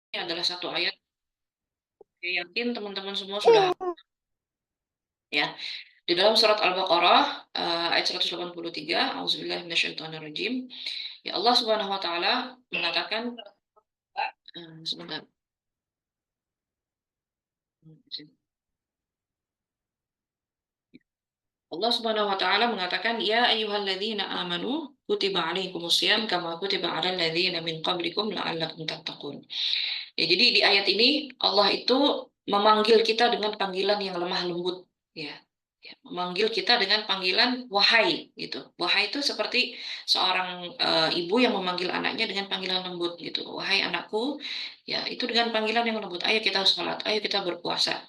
Ini adalah satu ayat yang yakin teman-teman semua sudah ya. Di dalam surat Al-Baqarah ayat 183, Auzubillahi minasyaitonirrajim. Ya Allah Subhanahu wa taala mengatakan sebentar. Allah Subhanahu wa taala mengatakan ya ayyuhalladzina amanu kutiba alaikumusiyam kama kutiba alal ladzina min qablikum la'allakum tattaqun. Ya, jadi di ayat ini Allah itu memanggil kita dengan panggilan yang lemah lembut, ya. Ya, memanggil kita dengan panggilan wahai, gitu. Wahai itu seperti seorang ibu yang memanggil anaknya dengan panggilan lembut, gitu. Wahai anakku, ya itu dengan panggilan yang lembut. Ayo kita sholat, ayo kita berpuasa.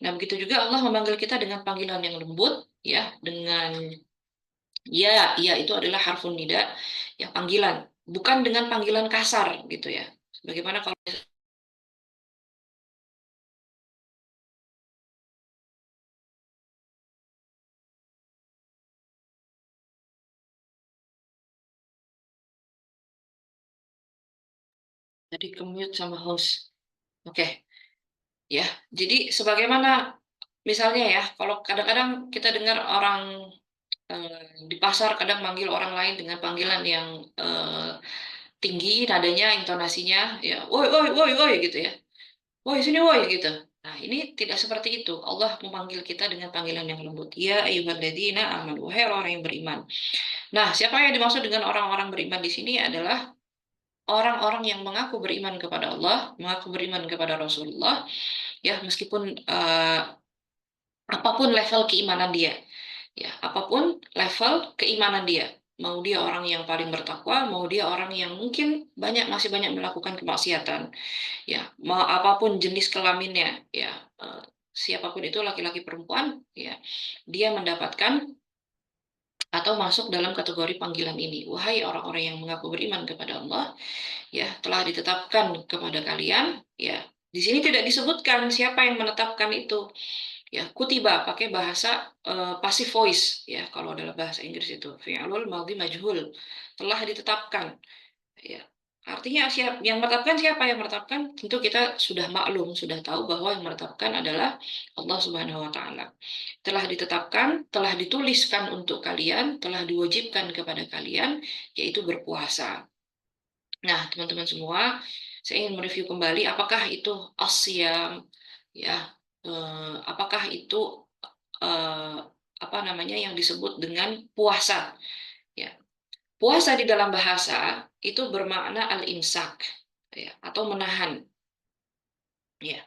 Nah, begitu juga Allah memanggil kita dengan panggilan yang lembut, ya, dengan ya, ya itu adalah harfun nida, ya panggilan, bukan dengan panggilan kasar, gitu ya. Bagaimana kalau tadi ke-mute sama host? Oke, ya. Jadi sebagaimana misalnya ya, kalau kadang-kadang kita dengar orang di pasar kadang manggil orang lain dengan panggilan yang tinggi nadanya, intonasinya, ya, woi, woi, woi, woi, gitu ya. Woi, sini woi, gitu. Nah, ini tidak seperti itu. Allah memanggil kita dengan panggilan yang lembut. Ya ayyuhalladzina amanu, wahai orang yang beriman. Nah, siapa yang dimaksud dengan orang-orang beriman di sini adalah orang-orang yang mengaku beriman kepada Allah, mengaku beriman kepada Rasulullah, ya meskipun apapun level keimanan dia, ya apapun level keimanan dia, mau dia orang yang paling bertakwa, mau dia orang yang mungkin masih banyak melakukan kemaksiatan, ya mau apapun jenis kelaminnya, ya eh, siapapun itu laki-laki perempuan, ya dia mendapatkan atau masuk dalam kategori panggilan ini. Wahai orang-orang yang mengaku beriman kepada Allah, ya telah ditetapkan kepada kalian, ya di sini tidak disebutkan siapa yang menetapkan itu, ya kutiba pakai bahasa passive voice, ya kalau dalam bahasa Inggris itu fi'lul madhi majhul, telah ditetapkan, ya artinya siapa yang menetapkan, siapa yang menetapkan, tentu kita sudah maklum, sudah tahu bahwa yang menetapkan adalah Allah Subhanahu wa taala. Telah ditetapkan, telah dituliskan untuk kalian, telah diwajibkan kepada kalian, yaitu berpuasa. Nah, teman-teman semua, saya ingin mereview kembali apakah itu asyam, ya, apakah itu eh, apa namanya yang disebut dengan puasa, ya. Puasa di dalam bahasa itu bermakna al-imsak, ya, atau menahan, ya.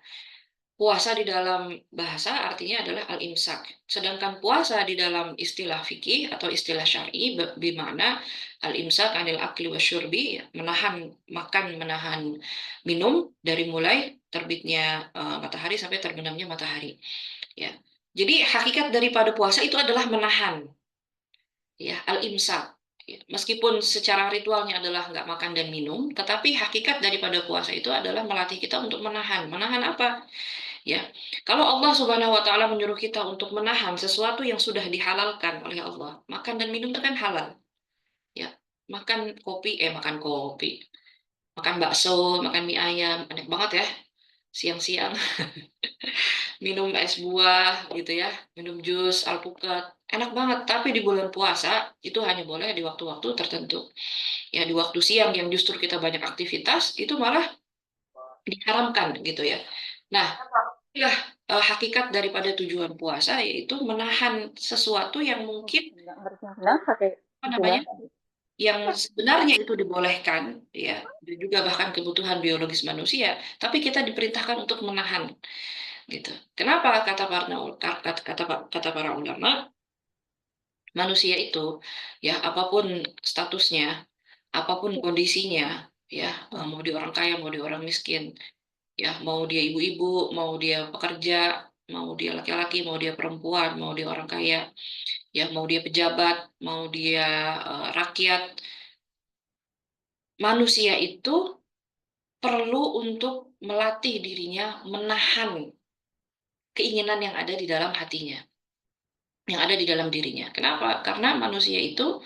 Puasa di dalam bahasa artinya adalah al-imsak. Sedangkan puasa di dalam istilah fikih atau istilah syar'i bermakna al-imsak anil akli wasyurbi, ya, menahan makan, menahan minum dari mulai terbitnya matahari sampai terbenamnya matahari. Ya. Jadi hakikat daripada puasa itu adalah menahan, ya al-imsak. Ya, meskipun secara ritualnya adalah nggak makan dan minum, tetapi hakikat daripada puasa itu adalah melatih kita untuk menahan. Menahan apa? Ya, kalau Allah Subhanahu wa taala menyuruh kita untuk menahan sesuatu yang sudah dihalalkan oleh Allah, makan dan minum itu kan halal. Ya, makan kopi, makan bakso, makan mie ayam, enak banget ya. Siang-siang minum es buah gitu ya, minum jus alpukat, enak banget. Tapi di bulan puasa itu hanya boleh di waktu-waktu tertentu. Ya, di waktu siang yang justru kita banyak aktivitas, itu malah diharamkan gitu ya. Nah, ya, hakikat daripada tujuan puasa yaitu menahan sesuatu yang mungkin apa namanya, yang sebenarnya itu dibolehkan, ya, dan juga bahkan kebutuhan biologis manusia, tapi kita diperintahkan untuk menahan, gitu. Kenapa kata para ulama, manusia itu, ya apapun statusnya, apapun kondisinya, ya mau dia orang kaya, mau dia orang miskin, ya mau dia ibu-ibu, mau dia pekerja, mau dia laki-laki, mau dia perempuan, mau dia orang kaya, ya mau dia pejabat, mau dia rakyat, manusia itu perlu untuk melatih dirinya menahan keinginan yang ada di dalam hatinya. yang ada di dalam dirinya. Kenapa? Karena manusia itu,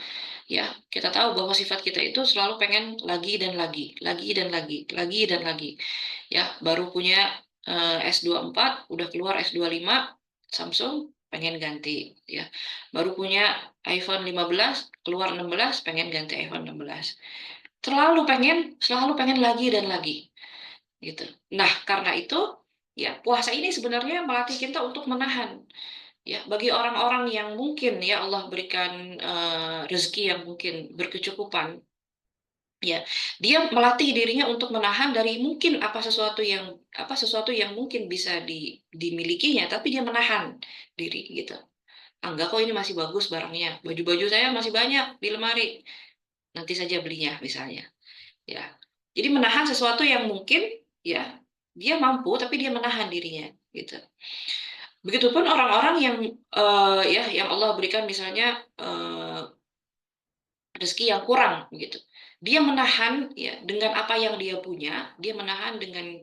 ya, kita tahu bahwa sifat kita itu selalu pengen lagi dan lagi, lagi dan lagi, lagi dan lagi. Ya, baru punya S24, udah keluar S25, Samsung pengen ganti, ya. Baru punya iPhone 15, keluar 16, pengen ganti iPhone 16. Selalu pengen lagi dan lagi, gitu. Nah, karena itu, ya, puasa ini sebenarnya melatih kita untuk menahan. Ya, bagi orang-orang yang mungkin ya Allah berikan rezeki yang mungkin berkecukupan, ya, dia melatih dirinya untuk menahan dari mungkin apa sesuatu yang mungkin bisa dimilikinya, tapi dia menahan diri gitu. Ah, enggak kok, ini masih bagus barangnya, baju-baju saya masih banyak di lemari, nanti saja belinya misalnya. Ya, jadi menahan sesuatu yang mungkin, ya, dia mampu tapi dia menahan dirinya gitu. Begitupun orang-orang yang ya, yang Allah berikan misalnya rezeki yang kurang gitu. Dia menahan ya dengan apa yang dia punya, dia menahan dengan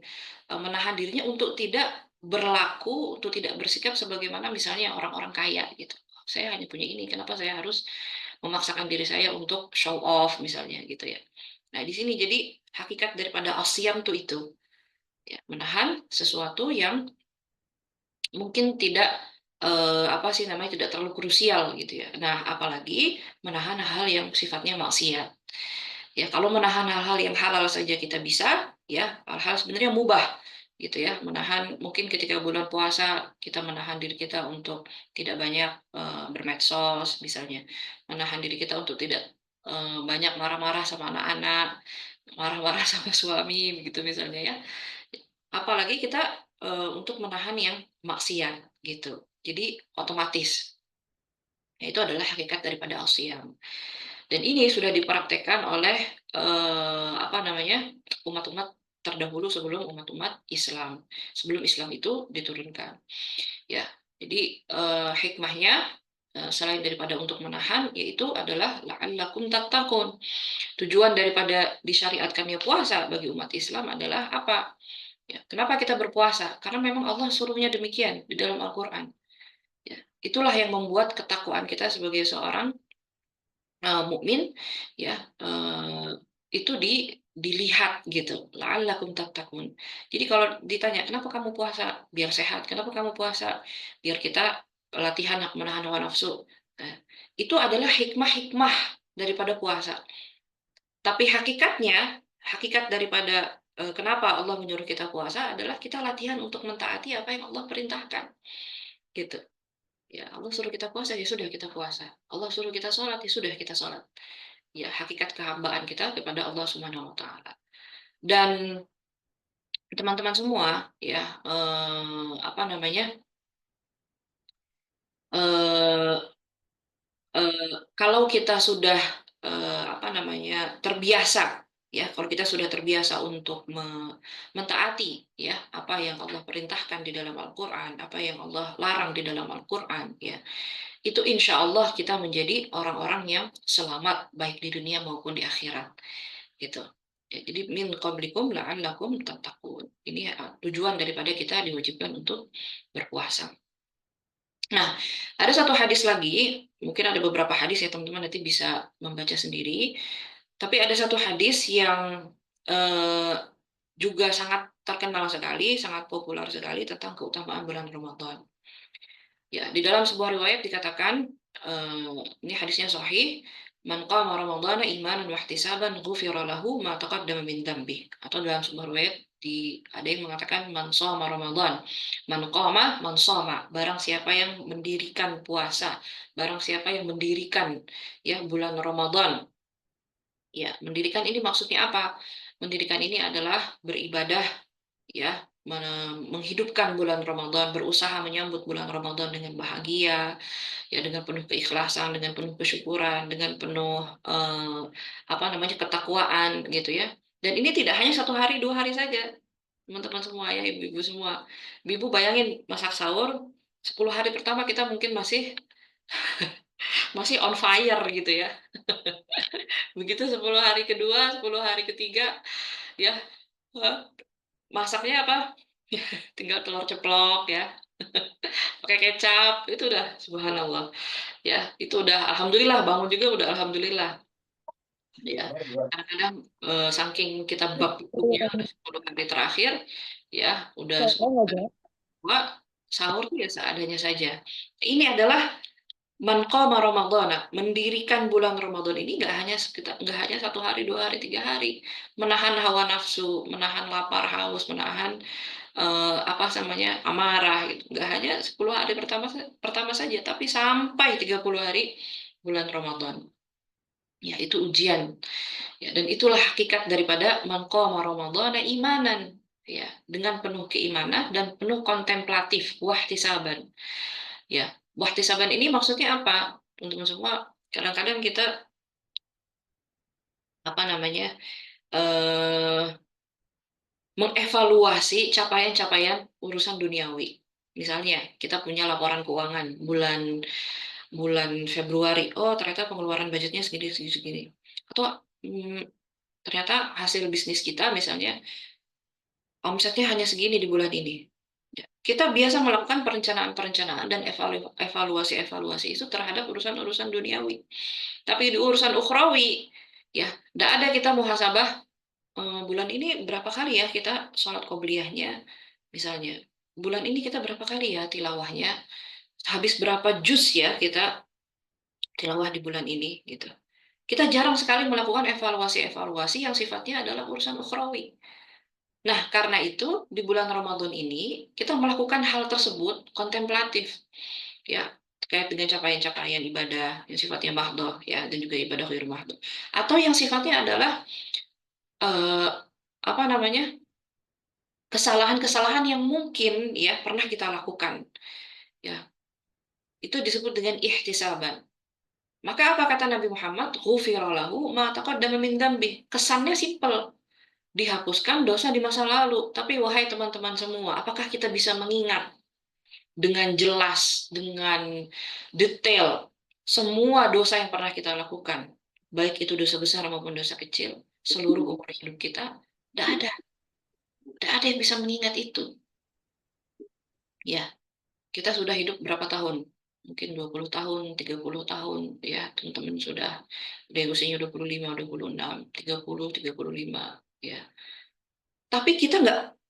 menahan dirinya untuk tidak berlaku, untuk tidak bersikap sebagaimana misalnya orang-orang kaya gitu. Saya hanya punya ini, kenapa saya harus memaksakan diri saya untuk show off misalnya gitu ya. Nah, di sini jadi hakikat daripada asyam tuh itu, ya, menahan sesuatu yang mungkin tidak, apa sih namanya, tidak terlalu krusial gitu ya. Nah, apalagi menahan hal yang sifatnya maksiat. Ya, kalau menahan hal-hal yang halal saja kita bisa, ya, hal-hal sebenarnya mubah gitu ya. Menahan mungkin ketika bulan puasa kita menahan diri kita untuk tidak banyak bermedsos misalnya. Menahan diri kita untuk tidak banyak marah-marah sama anak-anak, marah-marah sama suami begitu misalnya ya. Apalagi kita untuk menahan yang maksiat gitu. Jadi otomatis. Nah, itu adalah hakikat daripada al-siyam. Dan ini sudah dipraktekkan oleh apa namanya, umat-umat terdahulu sebelum umat-umat Islam. Sebelum Islam itu diturunkan. Ya, jadi hikmahnya selain daripada untuk menahan, yaitu adalah la'allakum tattaqun. Tujuan daripada disyariatkannya puasa bagi umat Islam adalah apa? Ya, kenapa kita berpuasa? Karena memang Allah suruhnya demikian di dalam Al-Quran. Ya, itulah yang membuat ketakwaan kita sebagai seorang mukmin, ya, itu dilihat gitu, la'allakum tattaqun. Jadi kalau ditanya, "Kenapa kamu puasa?" "Biar sehat." "Kenapa kamu puasa?" "Biar kita latihan menahan hawa nafsu." Nah, itu adalah hikmah-hikmah daripada puasa. Tapi hakikat daripada kenapa Allah menyuruh kita puasa adalah kita latihan untuk mentaati apa yang Allah perintahkan, gitu. Ya, Allah suruh kita puasa, ya sudah kita puasa. Allah suruh kita sholat, ya sudah kita sholat. Ya, hakikat kehambaan kita kepada Allah Subhanahu wa taala. Dan teman-teman semua ya, apa namanya, eee kalau kita sudah, apa namanya, terbiasa ya, kalau kita sudah terbiasa untuk mentaati ya, apa yang Allah perintahkan di dalam Al-Qur'an, apa yang Allah larang di dalam Al-Qur'an ya, itu insya Allah kita menjadi orang-orang yang selamat baik di dunia maupun di akhirat, gitu. Ya, jadi min qablikum la'allakum tattaqun. Ini tujuan daripada kita diwajibkan untuk berpuasa. Nah, ada satu hadis lagi, mungkin ada beberapa hadis ya teman-teman nanti bisa membaca sendiri. Tapi ada satu hadis yang eh, juga sangat terkenal sekali, sangat populer sekali tentang keutamaan bulan Ramadan. Ya, di dalam sebuah riwayat dikatakan, ini hadisnya sahih, "Man qama ramadhana imanan wa ihtisaban ghufira lahu ma taqaddama min dzambi." Atau dalam sebuah riwayat ada yang mengatakan man shoma Ramadan. Man qama man shoma, barang siapa yang mendirikan puasa, barang siapa yang mendirikan ya bulan Ramadan. Ya, mendirikan ini maksudnya apa? Mendirikan ini adalah beribadah ya, menghidupkan bulan Ramadan, berusaha menyambut bulan Ramadan dengan bahagia, ya, dengan penuh keikhlasan, dengan penuh kesyukuran, dengan penuh apa namanya, ketakwaan gitu ya. Dan ini tidak hanya 1 hari 2 hari saja, teman-teman semua ya, ibu-ibu semua. Ibu bayangin masak sahur 10 hari pertama kita mungkin masih masih on fire gitu ya. Begitu 10 hari kedua, 10 hari ketiga, ya, masaknya apa? Tinggal telur ceplok ya. pakai kecap, itu udah subhanallah. Ya, itu udah alhamdulillah, bangun juga udah alhamdulillah. Ya, kadang-kadang saking kita bab hukumnya Iya, 10 hari terakhir, ya udah saya 10 nggak hari jawab. kedua, sahur tuh ya seadanya saja. Ini adalah man qama Ramadhana, mendirikan bulan Ramadan ini nggak hanya 1 hari, 2 hari, 3 hari, menahan hawa nafsu, menahan lapar, haus, menahan apa namanya amarah gitu. Nggak hanya 10 hari pertama pertama saja, tapi sampai 30 hari bulan Ramadan. Ya, itu ujian. Ya, dan itulah hakikat daripada man qama Ramadhana imanan. Ya, dengan penuh keimanan dan penuh kontemplatif, wahtisaban. Ya, wahtisaban ini maksudnya apa? Teman-teman semua, kadang-kadang kita apa namanya eh mengevaluasi capaian-capaian urusan duniawi. Misalnya, kita punya laporan keuangan bulan bulan Februari. Oh, ternyata pengeluaran budgetnya segini, segini, segini. Atau hmm, ternyata hasil bisnis kita misalnya omsetnya hanya segini di bulan ini. Ya, kita biasa melakukan perencanaan-perencanaan dan evaluasi-evaluasi itu terhadap urusan-urusan duniawi. Tapi di urusan ukhrawi, ya, tidak ada kita muhasabah bulan ini berapa kali ya kita sholat qobliyahnya, misalnya. Bulan ini kita berapa kali ya tilawahnya, habis berapa juz ya kita tilawah di bulan ini, gitu. Kita jarang sekali melakukan evaluasi-evaluasi yang sifatnya adalah urusan ukhrawi. Nah, karena itu di bulan Ramadan ini kita melakukan hal tersebut kontemplatif, ya, terkait dengan capaian-capaian ibadah yang sifatnya mahdoh, ya, dan juga ibadah khair mahdoh, atau yang sifatnya adalah eh, apa namanya kesalahan-kesalahan yang mungkin ya pernah kita lakukan, ya, itu disebut dengan ihtisaban. Maka apa kata Nabi Muhammad, ghufira lahu ma taqaddama min dzambi. Kesannya simpel, dihapuskan dosa di masa lalu. Tapi wahai teman-teman semua, apakah kita bisa mengingat dengan jelas, dengan detail semua dosa yang pernah kita lakukan, baik itu dosa besar maupun dosa kecil, seluruh umur hidup kita? Tidak ada, tidak ada yang bisa mengingat itu. Ya, kita sudah hidup berapa tahun? Mungkin 20 tahun, 30 tahun, ya, teman-teman udah usianya 25, 26, 30, 35, ya. Tapi kita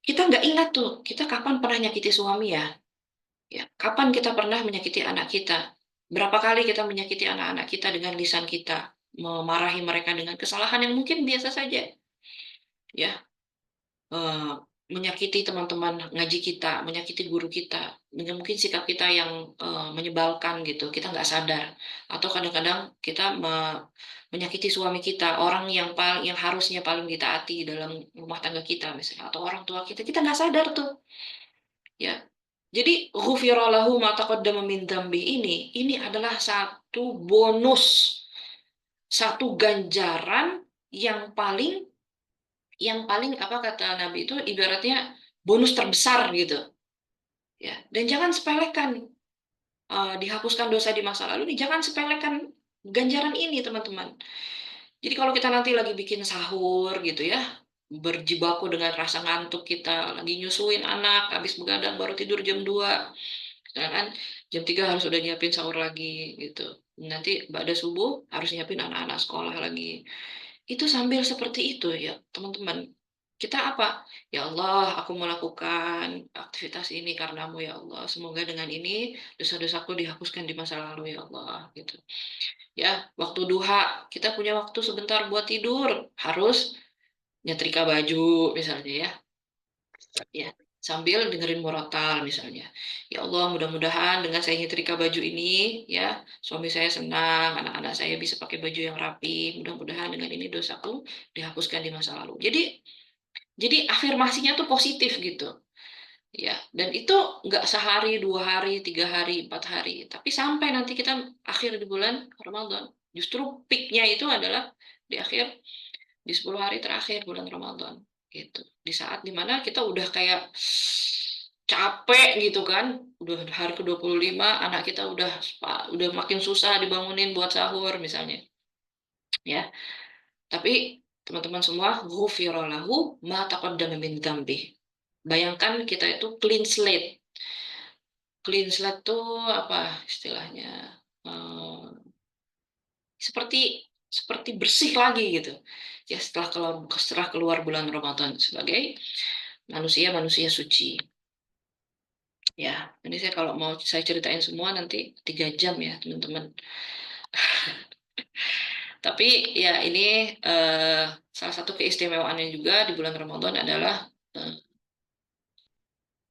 nggak ingat tuh, kita kapan pernah nyakiti suami ya? Ya, kapan kita pernah menyakiti anak kita? Berapa kali kita menyakiti anak-anak kita dengan lisan kita, memarahi mereka dengan kesalahan yang mungkin biasa saja, ya, eh, menyakiti teman-teman ngaji kita, menyakiti guru kita, dengan mungkin sikap kita yang menyebalkan gitu, kita nggak sadar. Atau kadang-kadang kita menyakiti suami kita, orang yang yang harusnya paling ditaati dalam rumah tangga kita misalnya, atau orang tua kita, kita nggak sadar tuh, ya. Jadi ghufira lahu ma taqaddama min dzambi ini adalah satu bonus, satu ganjaran yang paling apa kata Nabi itu ibaratnya bonus terbesar gitu, ya. Dan jangan sepelekan dihapuskan dosa di masa lalu nih, jangan sepelekan ganjaran ini, teman-teman. Jadi kalau kita nanti lagi bikin sahur gitu ya, berjibaku dengan rasa ngantuk, kita lagi nyusuin anak, habis begadang baru tidur jam 2, ya kan, jam 3 harus udah nyiapin sahur lagi gitu. Nanti pada subuh harus nyiapin anak-anak sekolah lagi. Itu sambil seperti itu ya, teman-teman. Kita apa? Ya Allah, aku melakukan aktivitas ini karenamu ya Allah. Semoga dengan ini dosa-dosaku dihapuskan di masa lalu ya Allah, gitu. Ya, waktu duha, kita punya waktu sebentar buat tidur. Harus nyetrika baju misalnya ya. Ya, sambil dengerin murotal misalnya. Ya Allah, mudah-mudahan dengan saya nyetrika baju ini, ya, suami saya senang, anak-anak saya bisa pakai baju yang rapi. Mudah-mudahan dengan ini dosaku dihapuskan di masa lalu. Jadi afirmasinya tuh positif gitu, ya. Dan itu nggak sehari, 2 hari, 3 hari, 4 hari, tapi sampai nanti kita akhir di bulan Ramadan. Justru peaknya itu adalah di akhir, di 10 hari terakhir bulan Ramadan, gitu. Di saat dimana kita udah kayak capek gitu kan, udah hari ke 25, anak kita udah makin susah dibangunin buat sahur misalnya, ya. Tapi teman-teman semua, ghufira lahu ma taqaddama min dzambih. Bayangkan kita itu clean slate, clean slate tuh apa istilahnya? Seperti seperti bersih lagi gitu. Ya setelah keluar bulan Ramadan sebagai manusia suci. Ya, ini saya kalau mau saya ceritain semua nanti 3 jam ya teman-teman. Tapi ya ini salah satu keistimewaannya juga di bulan Ramadan adalah eh,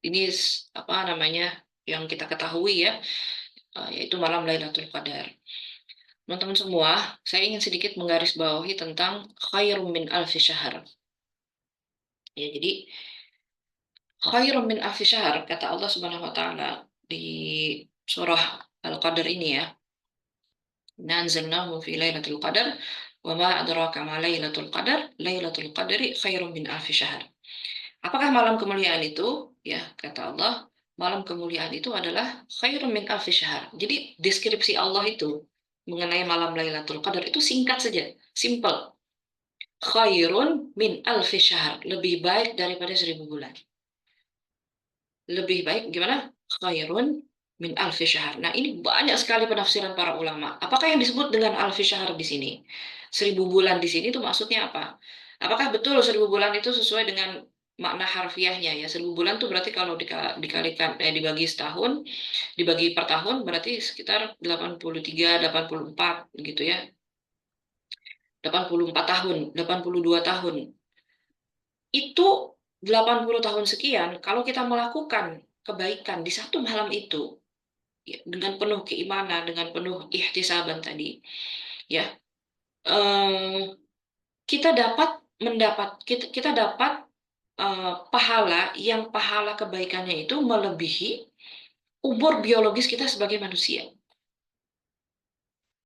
ini apa namanya yang kita ketahui ya, yaitu malam Lailatul Qadar. Teman-teman semua, saya ingin sedikit menggarisbawahi tentang khairum min alfi syahr. Ya, jadi khairum min alfi syahr kata Allah Subhanahu wa taala di surah Al-Qadar ini ya. Nanzalnahu fi lailatul qadar wa ma adraka ma lailatul qadar. Lailatul qadri khairum min alfi syahr. Apakah malam kemuliaan itu? Ya, kata Allah, malam kemuliaan itu adalah khairum min alfi syahr. Jadi deskripsi Allah itu mengenai malam Lailatul Qadar itu singkat saja, simple. Khairun min alfi syahr, lebih baik daripada 1.000 bulan. Lebih baik gimana? Khairun min alfi syahr. Nah, ini banyak sekali penafsiran para ulama. Apakah yang disebut dengan alfi syahr di sini? 1.000 bulan di sini itu maksudnya apa? Apakah betul 1.000 bulan itu sesuai dengan makna harfiahnya ya? 1.000 bulan itu berarti kalau dikalikan dibagi setahun, dibagi per tahun berarti sekitar 83, 84 gitu ya. 84 tahun, 82 tahun. Itu 80 tahun sekian, kalau kita melakukan kebaikan di satu malam itu, ya, dengan penuh keimanan, dengan penuh ihtisaban tadi, ya, eh, kita dapat kita dapat pahala yang pahala kebaikannya itu melebihi umur biologis kita sebagai manusia.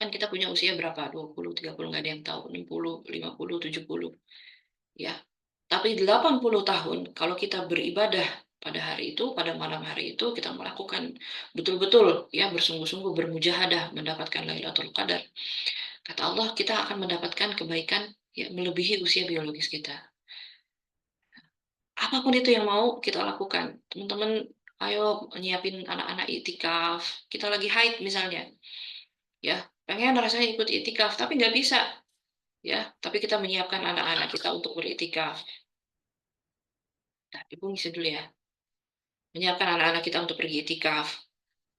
Kan kita punya usia berapa? 20, 30, nggak ada yang tahu. 60, 50, 70. Ya. Tapi 80 tahun, kalau kita beribadah pada hari itu, pada malam hari itu, kita melakukan betul-betul, ya, bersungguh-sungguh, bermujahadah, mendapatkan Lailatul Qadar. Kata Allah, kita akan mendapatkan kebaikan ya, melebihi usia biologis kita. Apapun itu yang mau kita lakukan. Teman-teman, ayo nyiapin anak-anak itikaf. Kita lagi haid misalnya. Ya, pengen rasanya ikut itikaf, tapi nggak bisa. Ya, tapi kita menyiapkan anak-anak kita untuk beritikaf. Nah, Ibu ngisi dulu ya. Menyiapkan anak-anak kita untuk pergi itikaf.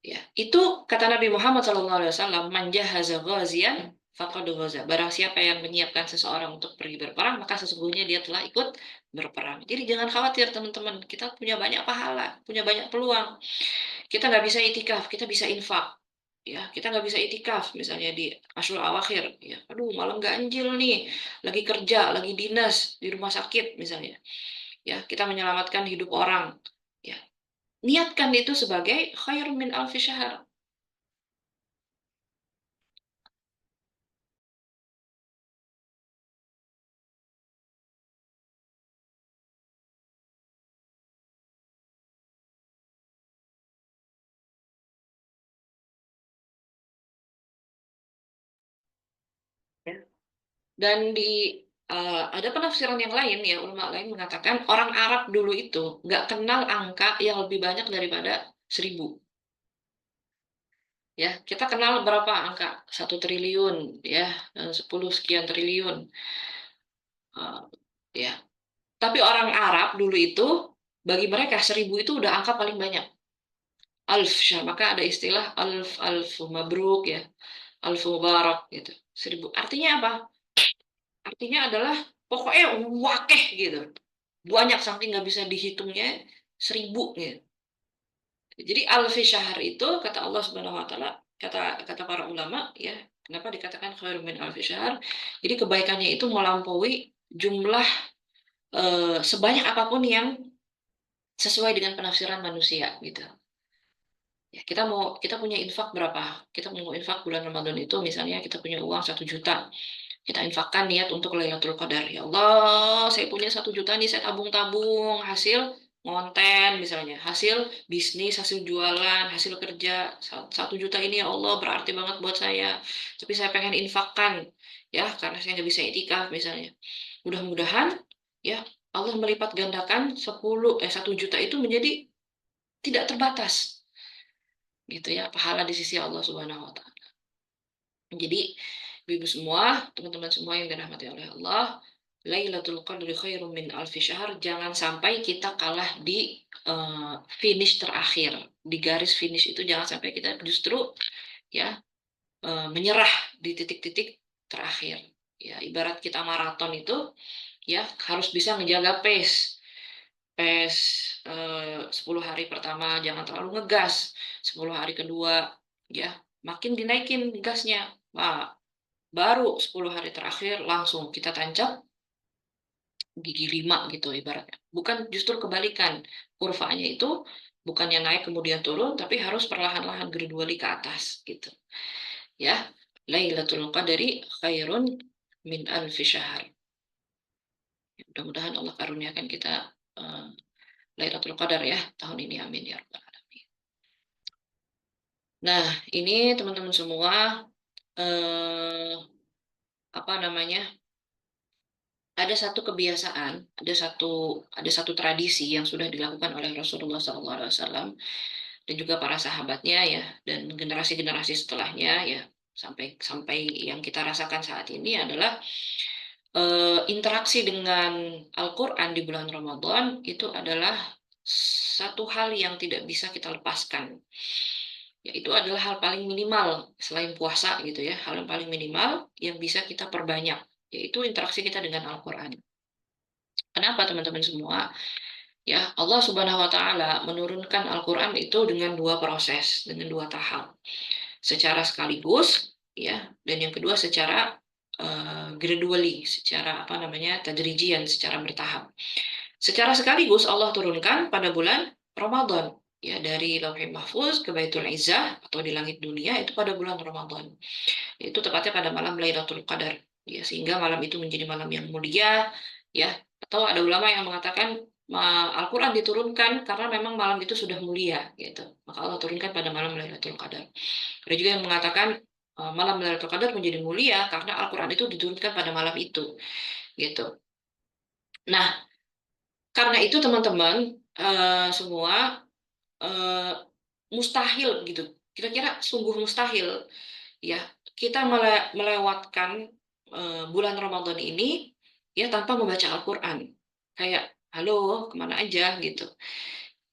Ya, itu kata Nabi Muhammad SAW, manjahaza ghazian faqad ghaza. Barang siapa yang menyiapkan seseorang untuk pergi berperang, maka sesungguhnya dia telah ikut berperang. Jadi jangan khawatir teman-teman, kita punya banyak pahala, punya banyak peluang. Kita nggak bisa itikaf, kita bisa infak. Ya, kita nggak bisa itikaf misalnya di Asyur Awakhir. Ya, aduh malam ganjil nih, lagi kerja, lagi dinas di rumah sakit misalnya. Ya, kita menyelamatkan hidup orang. Ya, niatkan itu sebagai khair min alfi syahr. Ya. Dan di ada penafsiran yang lain ya, ulama lain mengatakan orang Arab dulu itu nggak kenal angka yang lebih banyak daripada 1.000. Ya, kita kenal berapa angka? 1 triliun, ya, 10 sekian triliun. Eh, ya, tapi orang Arab dulu itu bagi mereka 1.000 itu udah angka paling banyak. Alf, maka ada istilah alf mabruk ya, alf mubarak gitu. 1.000. Artinya apa? Artinya adalah pokoknya wakeh gitu. Banyak saking nggak bisa dihitungnya 1.000 gitu. Jadi alfi syahr itu kata Allah Subhanahu wa taala, kata kata para ulama ya, kenapa dikatakan khairun min alfi syahr? Jadi kebaikannya itu melampaui jumlah sebanyak apapun yang sesuai dengan penafsiran manusia gitu. Ya, kita punya infak berapa? Kita mau infak bulan Ramadan itu misalnya kita punya uang 1 juta. Kita infakkan niat untuk Lailatul Qadar. Ya Allah, saya punya 1 juta nih, saya tabung-tabung hasil ngonten misalnya, hasil bisnis, hasil jualan, hasil kerja. 1 juta ini ya Allah berarti banget buat saya. Tapi saya pengen infakkan ya karena saya nggak bisa itikaf misalnya. Mudah-mudahan ya Allah melipat gandakan 1 juta itu menjadi tidak terbatas. gitu ya, pahala di sisi Allah Subhanahu wa taala. Jadi ibu semua, teman-teman semua yang dirahmati oleh Allah, Lailatul Qadri khairum min alfi syahr, jangan sampai kita kalah di finish terakhir, di garis finish itu jangan sampai kita justru ya menyerah di titik-titik terakhir. Ya, ibarat kita maraton itu ya harus bisa menjaga pace. Pace 10 hari pertama jangan terlalu ngegas, 10 hari kedua ya makin dinaikin gasnya. Nah, baru 10 hari terakhir langsung kita tancap gigi 5 gitu ibaratnya. Bukan justru kebalikan. Kurvanya itu bukannya naik kemudian turun, tapi harus perlahan-lahan gradually ke atas gitu. Ya, Lailatul Qadari khairun min alfi syahr. Mudah-mudahan Allah karuniakan kita Lailatul Qadar ya tahun ini, amin ya rabbal alamin. Nah, ini teman-teman semua eh, apa namanya? Ada satu kebiasaan, ada satu tradisi yang sudah dilakukan oleh Rasulullah SAW dan juga para sahabatnya ya, dan generasi-generasi setelahnya ya, sampai sampai yang kita rasakan saat ini adalah interaksi dengan Al-Quran di bulan Ramadan itu adalah satu hal yang tidak bisa kita lepaskan. Yaitu adalah hal paling minimal selain puasa gitu ya, hal yang paling minimal yang bisa kita perbanyak, yaitu interaksi kita dengan Al-Quran. Kenapa teman-teman semua? Ya, Allah Subhanahu wa taala menurunkan Al-Qur'an itu dengan dua proses, dengan dua tahap. Secara sekaligus ya, dan yang kedua secara gradually, secara apa namanya? Tadrijian, secara bertahap. Secara sekaligus Allah turunkan pada bulan Ramadan, ya dari Lauhul Mahfuz ke Baitul Izzah atau di langit dunia itu pada bulan Ramadan. Itu tepatnya pada malam Lailatul Qadar. Ya, sehingga malam itu menjadi malam yang mulia, ya. Atau ada ulama yang mengatakan Al-Quran diturunkan karena memang malam itu sudah mulia, gitu. Maka Allah turunkan pada malam Lailatul Qadar. Ada juga yang mengatakan malam Lailatul Qadar menjadi mulia karena Al-Quran itu diturunkan pada malam itu, gitu. Nah, karena itu teman-teman semua eh, mustahil gitu. Kira-kira sungguh mustahil ya kita melewatkan bulan Ramadan ini ya tanpa membaca Al-Quran. Kayak halo kemana aja gitu.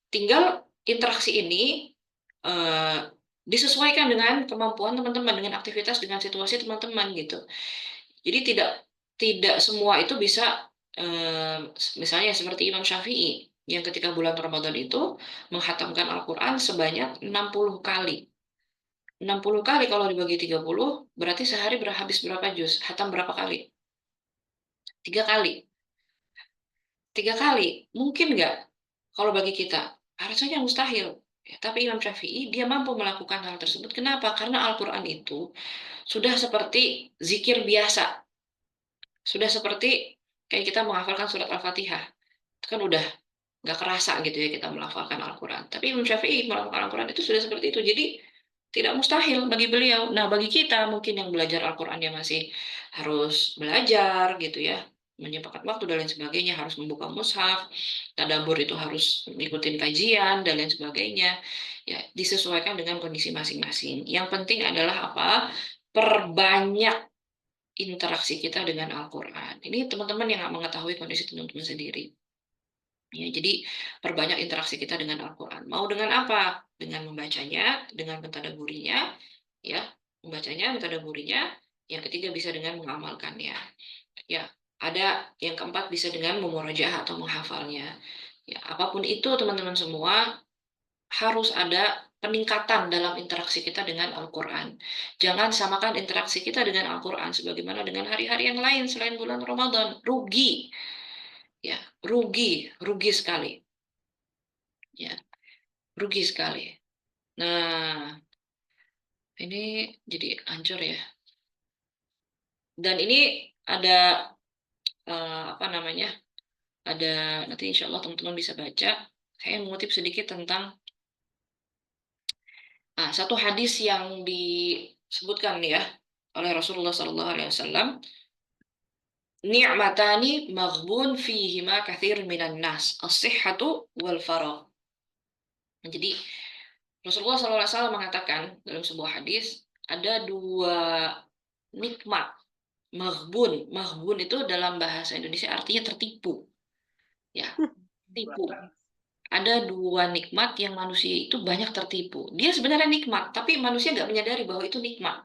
Tinggal interaksi ini eh, disesuaikan dengan kemampuan teman-teman, dengan aktivitas, dengan situasi teman-teman gitu. Jadi tidak tidak semua itu bisa eh, misalnya seperti Imam Syafi'i yang ketika bulan Ramadan itu menghatamkan Al-Quran sebanyak 60 kali. 60 kali kalau dibagi 30 berarti sehari habis berapa juz? Hatam berapa kali? 3 kali. 3 kali. Mungkin nggak kalau bagi kita? Harusnya mustahil. Ya, tapi Imam Syafi'i dia mampu melakukan hal tersebut. Kenapa? Karena Al-Quran itu sudah seperti zikir biasa. Sudah seperti kayak kita menghafalkan surat Al-Fatihah. Itu kan udah nggak kerasa gitu ya kita melafalkan Al-Quran. Tapi Imam Syafi'i melafalkan Al-Quran itu sudah seperti itu. Jadi tidak mustahil bagi beliau. Nah, bagi kita mungkin yang belajar Al-Quran dia masih harus belajar gitu ya, menyempatkan waktu dan lain sebagainya, harus membuka mushaf, tadabbur itu harus mengikuti kajian dan lain sebagainya. Ya, disesuaikan dengan kondisi masing-masing. Yang penting adalah apa? Perbanyak interaksi kita dengan Al-Quran. Ini teman-teman yang nggak mengetahui kondisi teman-teman sendiri. Ya, jadi perbanyak interaksi kita dengan Al-Quran. Mau dengan apa? Dengan membacanya, dengan mentadabburinya, ya, membacanya, mentadabburinya. Yang ketiga bisa dengan mengamalkannya. Ya, ada yang keempat bisa dengan memurojaah atau menghafalnya. Ya, apapun itu teman-teman semua harus ada peningkatan dalam interaksi kita dengan Al-Quran. Jangan samakan interaksi kita dengan Al-Quran sebagaimana dengan hari-hari yang lain selain bulan Ramadan. Rugi, ya, rugi sekali. Ya, rugi sekali. Nah, ini jadi hancur ya. Dan ini ada apa namanya? Ada nanti insya Allah teman-teman bisa baca. Saya mengutip sedikit tentang satu hadis yang disebutkan ya oleh Rasulullah SAW. Ni'matani maghbun fihima kathir minan nas, as-sihhatu wal faragh. Jadi Rasulullah SAW mengatakan dalam sebuah hadis, ada dua nikmat. Maghbun itu dalam bahasa Indonesia artinya tertipu. Ya, tipu. Ada dua nikmat yang manusia itu banyak tertipu. Dia sebenarnya nikmat, tapi manusia nggak menyadari bahwa itu nikmat.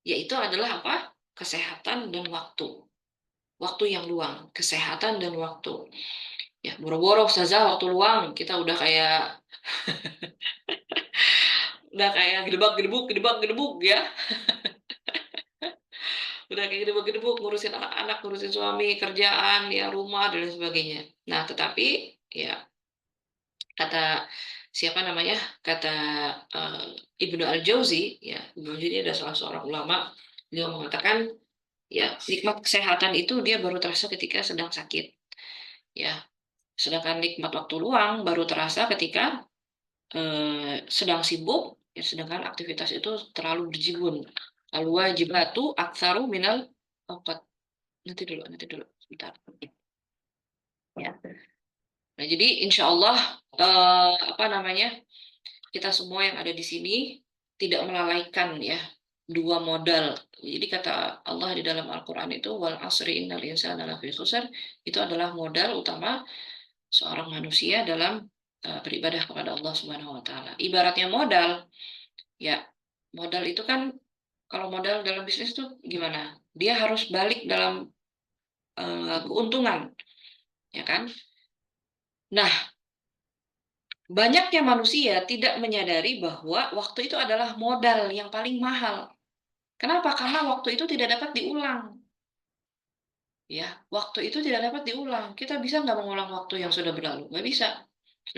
Yaitu adalah apa? Kesehatan dan waktu. Waktu yang luang, kesehatan dan waktu. Ya, boro-boro saja waktu luang, kita udah kayak gedebak-gedebuk ya. Udah kayak gedebuk-gedebuk ngurusin anak-anak, ngurusin suami, kerjaan, ya rumah dan lain sebagainya. Nah, tetapi ya kata siapa namanya? Kata eh, Ibnu Al-Jauzi, ya, Ibnu Al-Jauzi ini adalah salah seorang ulama. Beliau mengatakan, ya, nikmat kesehatan itu dia baru terasa ketika sedang sakit. Ya, sedangkan nikmat waktu luang baru terasa ketika sedang sibuk, ya, sedangkan aktivitas itu terlalu berjibun. Al-wajibatu aktsaru minal awqat. Nanti dulu, sebentar. Ya. Nah, jadi insya Allah apa namanya kita semua yang ada di sini tidak melalaikan ya dua modal. Jadi kata Allah di dalam Al-Quran itu wal asri innal insana lafi khusr, itu adalah modal utama seorang manusia dalam beribadah kepada Allah Subhanahu wa taala. Ibaratnya modal, ya modal itu kan kalau modal dalam bisnis itu gimana? Dia harus balik dalam keuntungan, ya kan? Nah, banyaknya manusia tidak menyadari bahwa waktu itu adalah modal yang paling mahal. Kenapa? Karena waktu itu tidak dapat diulang. Ya, waktu itu tidak dapat diulang. Kita bisa nggak mengulang waktu yang sudah berlalu? Nggak bisa.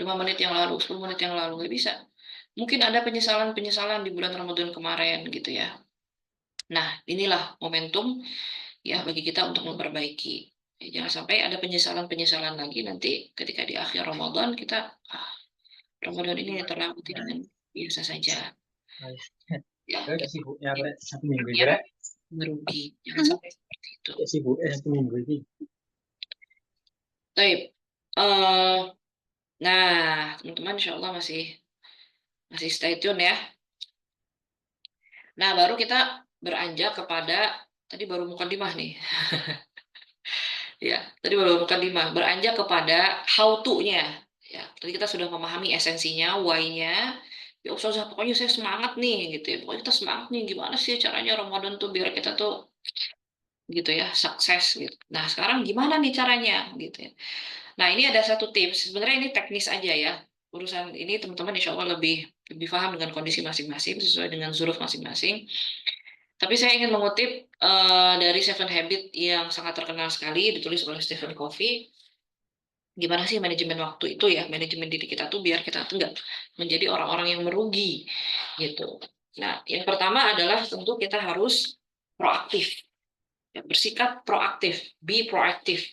5 menit yang lalu, 10 menit yang lalu, nggak bisa. Mungkin ada penyesalan-penyesalan di bulan Ramadan kemarin gitu ya. Nah, inilah momentum ya bagi kita untuk memperbaiki. Ya, jangan sampai ada penyesalan-penyesalan lagi nanti ketika di akhir Ramadan kita, ah, Ramadan ini terlewati dengan biasa saja. Ya, Sibuknya satu minggu ya, kira merugi. Jangan sampai seperti itu. sibuknya satu minggu ini. Baik. Eh, nah, teman-teman insya Allah masih masih stay tune ya. Nah, baru kita beranjak kepada tadi baru mukadimah nih. Ya, tadi baru mukadimah, beranjak kepada how to-nya. Ya, tadi kita sudah memahami esensinya, why-nya. Ya, Ustazah, pokoknya saya semangat nih gitu ya. Pokoknya kita semangat nih gimana sih caranya Ramadan tuh biar kita tuh gitu ya, sukses gitu. Nah, sekarang gimana nih caranya gitu ya. Nah, ini ada satu tips. Sebenarnya ini teknis aja ya. Urusan ini teman-teman insya Allah lebih lebih paham dengan kondisi masing-masing sesuai dengan zuruf masing-masing. Tapi saya ingin mengutip dari Seven Habit yang sangat terkenal sekali ditulis oleh Stephen Covey. Gimana sih manajemen waktu itu ya, manajemen diri kita tuh biar kita tuh nggak menjadi orang-orang yang merugi gitu. Nah, yang pertama adalah tentu kita harus proaktif, ya, bersikap proaktif, be proaktif.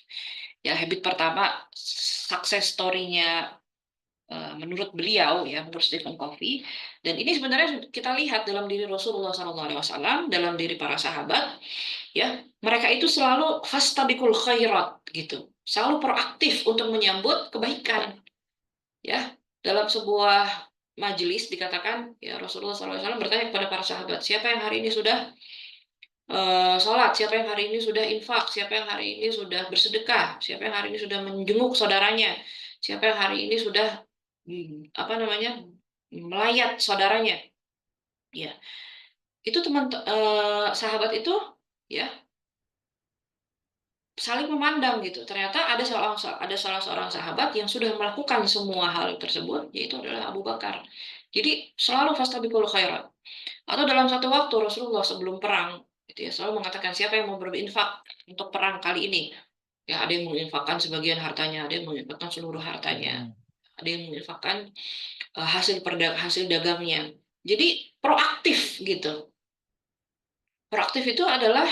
Ya, habit pertama sukses story-nya menurut beliau ya, menurut Stephen Covey, dan ini sebenarnya kita lihat dalam diri Rasulullah SAW, dalam diri para sahabat, ya mereka itu selalu fastabiqul khairat gitu, selalu proaktif untuk menyambut kebaikan. Ya, dalam sebuah majelis dikatakan ya Rasulullah SAW bertanya kepada para sahabat, siapa yang hari ini sudah sholat, siapa yang hari ini sudah infak, siapa yang hari ini sudah bersedekah, siapa yang hari ini sudah menjenguk saudaranya, siapa yang hari ini sudah apa namanya melayat saudaranya. Ya, itu sahabat itu ya saling memandang gitu. Ternyata ada salah seorang sahabat yang sudah melakukan semua hal tersebut, yaitu adalah Abu Bakar. Jadi selalu fastabiqul khairat. Atau dalam satu waktu Rasulullah sebelum perang, gitu ya, selalu mengatakan siapa yang mau berinfak untuk perang kali ini. Ya, ada yang menginfakkan sebagian hartanya, ada yang menginfakkan seluruh hartanya, ada yang menginfakkan hasil dagangnya. Jadi proaktif gitu. Proaktif itu adalah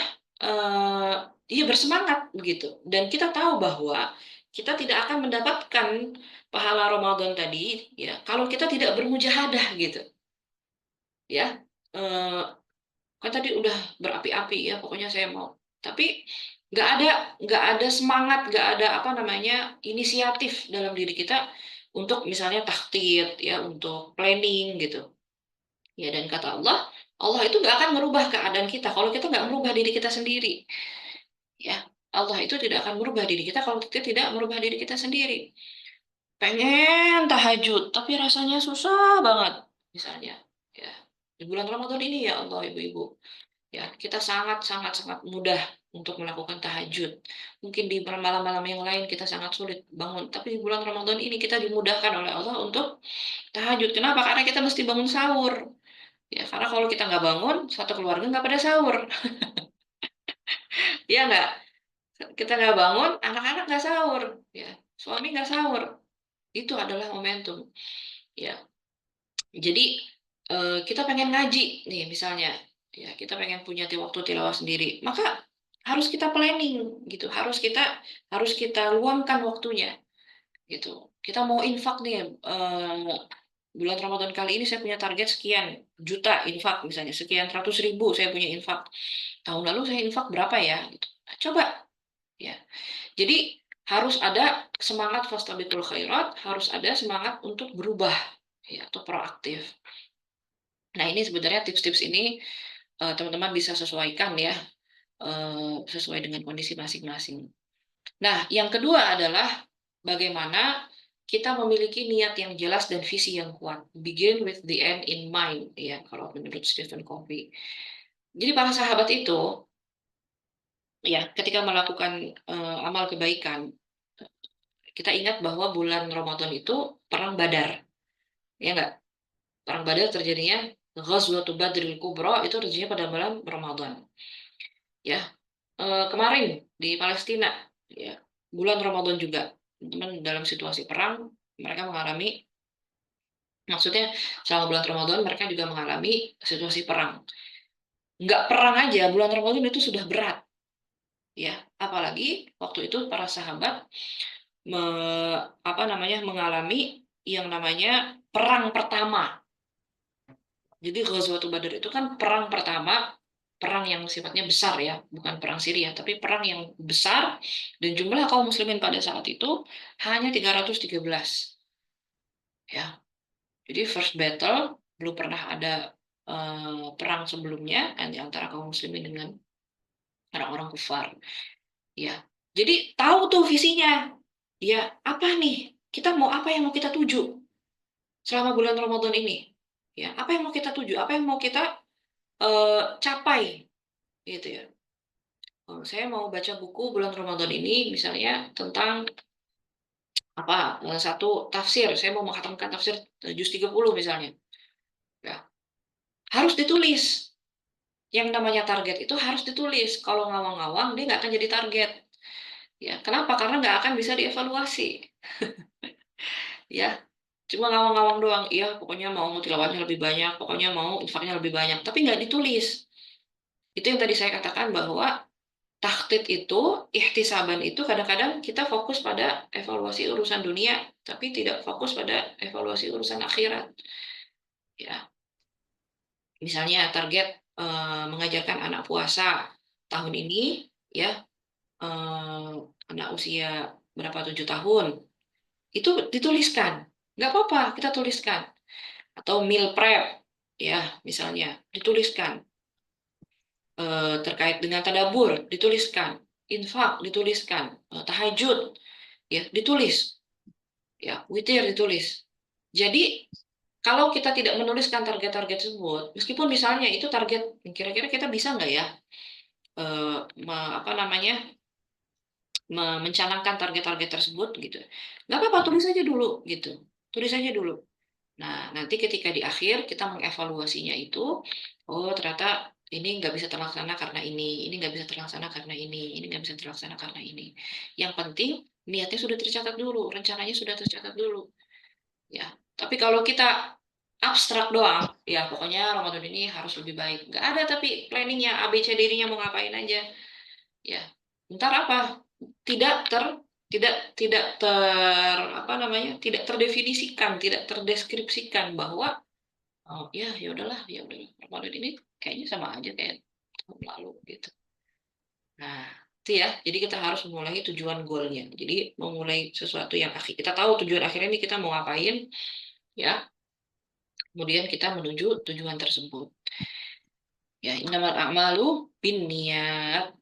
ya bersemangat begitu. Dan kita tahu bahwa kita tidak akan mendapatkan pahala Ramadan tadi ya kalau kita tidak bermujahadah gitu. Ya. Eh, kan tadi udah berapi-api ya pokoknya saya mau. Tapi nggak ada nggak ada semangat, nggak ada apa namanya inisiatif dalam diri kita untuk misalnya takhtid ya, untuk planning gitu. Ya, dan kata Allah, Allah itu nggak akan merubah keadaan kita kalau kita nggak merubah diri kita sendiri. Ya, Allah itu tidak akan merubah diri kita kalau kita tidak merubah diri kita sendiri. Pengen tahajud, tapi rasanya susah banget. Misalnya, ya di bulan Ramadan ini ya Allah ibu-ibu, ya kita sangat sangat sangat mudah untuk melakukan tahajud. Mungkin di malam-malam yang lain kita sangat sulit bangun, tapi di bulan Ramadan ini kita dimudahkan oleh Allah untuk tahajud. Kenapa? Karena kita mesti bangun sahur. Ya, karena kalau kita nggak bangun, satu keluarga nggak pada sahur. Ya nggak? Kita nggak bangun, anak-anak nggak sahur. Ya, suami nggak sahur. Itu adalah momentum. Ya, jadi kita pengen ngaji nih misalnya. Ya, kita pengen punya waktu tilawah sendiri. Maka harus kita planning gitu. Harus kita luangkan waktunya gitu. Kita mau infak nih, bulan Ramadan kali ini saya punya target sekian juta infak misalnya, sekian 100.000 saya punya infak. Tahun lalu saya infak berapa ya? Gitu. Nah, coba ya. Jadi harus ada semangat fastabiqul khairat, harus ada semangat untuk berubah ya, atau proaktif. Nah, ini sebenarnya tips-tips ini teman-teman bisa sesuaikan ya, sesuai dengan kondisi masing-masing. Nah, yang kedua adalah bagaimana kita memiliki niat yang jelas dan visi yang kuat. Begin with the end in mind, ya, kalau menurut Stephen Covey. Jadi para sahabat itu, ya, ketika melakukan amal kebaikan, kita ingat bahwa bulan Ramadan itu perang Badar, ya nggak? Perang Badar terjadinya Ghazwatul Badril Kubra itu terjadinya pada bulan Ramadan. Ya, kemarin di Palestina, ya, bulan Ramadan juga, teman dalam situasi perang mereka mengalami, maksudnya selama bulan Ramadan mereka juga mengalami situasi perang. Nggak perang aja, bulan Ramadan itu sudah berat, ya. Apalagi waktu itu para sahabat mengalami yang namanya perang pertama. Jadi Ghazwatul Badar itu kan perang pertama, perang yang sifatnya besar ya, bukan perang Syria, tapi perang yang besar dan jumlah kaum muslimin pada saat itu hanya 313. Ya. Jadi first battle, belum pernah ada perang sebelumnya di antara kaum muslimin dengan orang-orang kufar. Ya. Jadi tahu tuh visinya. Ya, apa nih? Kita mau apa yang mau kita tuju selama bulan Ramadan ini? Ya, apa yang mau kita tuju? Apa yang mau kita capai gitu ya. Oh, saya mau baca buku bulan Ramadan ini misalnya tentang apa, satu tafsir. Saya mau menghatamkan tafsir juz 30 misalnya. Ya, harus ditulis. Yang namanya target itu harus ditulis. Kalau ngawang-ngawang dia nggak akan jadi target. Ya, kenapa? Karena nggak akan bisa dievaluasi. Ya, cuma ngawang-ngawang doang. Iya, pokoknya mau tilawahnya lebih banyak, pokoknya mau infaknya lebih banyak, tapi nggak ditulis. Itu yang tadi saya katakan bahwa takhtid itu, ihtisaban itu kadang-kadang kita fokus pada evaluasi urusan dunia, tapi tidak fokus pada evaluasi urusan akhirat. Ya, misalnya target mengajarkan anak puasa tahun ini, ya, eh, anak usia berapa 7 tahun, itu dituliskan. Nggak apa-apa, kita tuliskan. Atau meal prep, ya, misalnya dituliskan. Terkait dengan tadabur, dituliskan. Infak, dituliskan. Tahajud, ya ditulis, ya witir ditulis. Jadi kalau kita tidak menuliskan target-target tersebut, meskipun misalnya itu target, kira-kira kita bisa nggak ya, eh, apa namanya, mencanangkan target-target tersebut gitu, nggak apa-apa, tulis aja dulu gitu, tulis aja dulu. Nah, nanti ketika di akhir kita mengevaluasinya itu, oh ternyata ini nggak bisa terlaksana karena ini nggak bisa terlaksana karena ini nggak bisa terlaksana karena ini. Yang penting niatnya sudah tercatat dulu, rencananya sudah tercatat dulu. Ya, tapi kalau kita abstrak doang, ya pokoknya Ramadan ini harus lebih baik. Nggak ada tapi planningnya, ABCD-nya mau ngapain aja. Ya, ntar apa? Tidak ter tidak tidak ter apa namanya? Tidak terdefinisikan, tidak terdeskripsikan bahwa oh ya udahlah Ramadan ini kayaknya sama aja kayak tahun lalu gitu. Nah, Itu ya. Jadi kita harus memulai tujuan goalnya. Jadi memulai sesuatu yang akhir. Kita tahu tujuan akhirnya ini kita mau ngapain, ya. Kemudian kita menuju tujuan tersebut. Ya, innamal a'malu binniyat.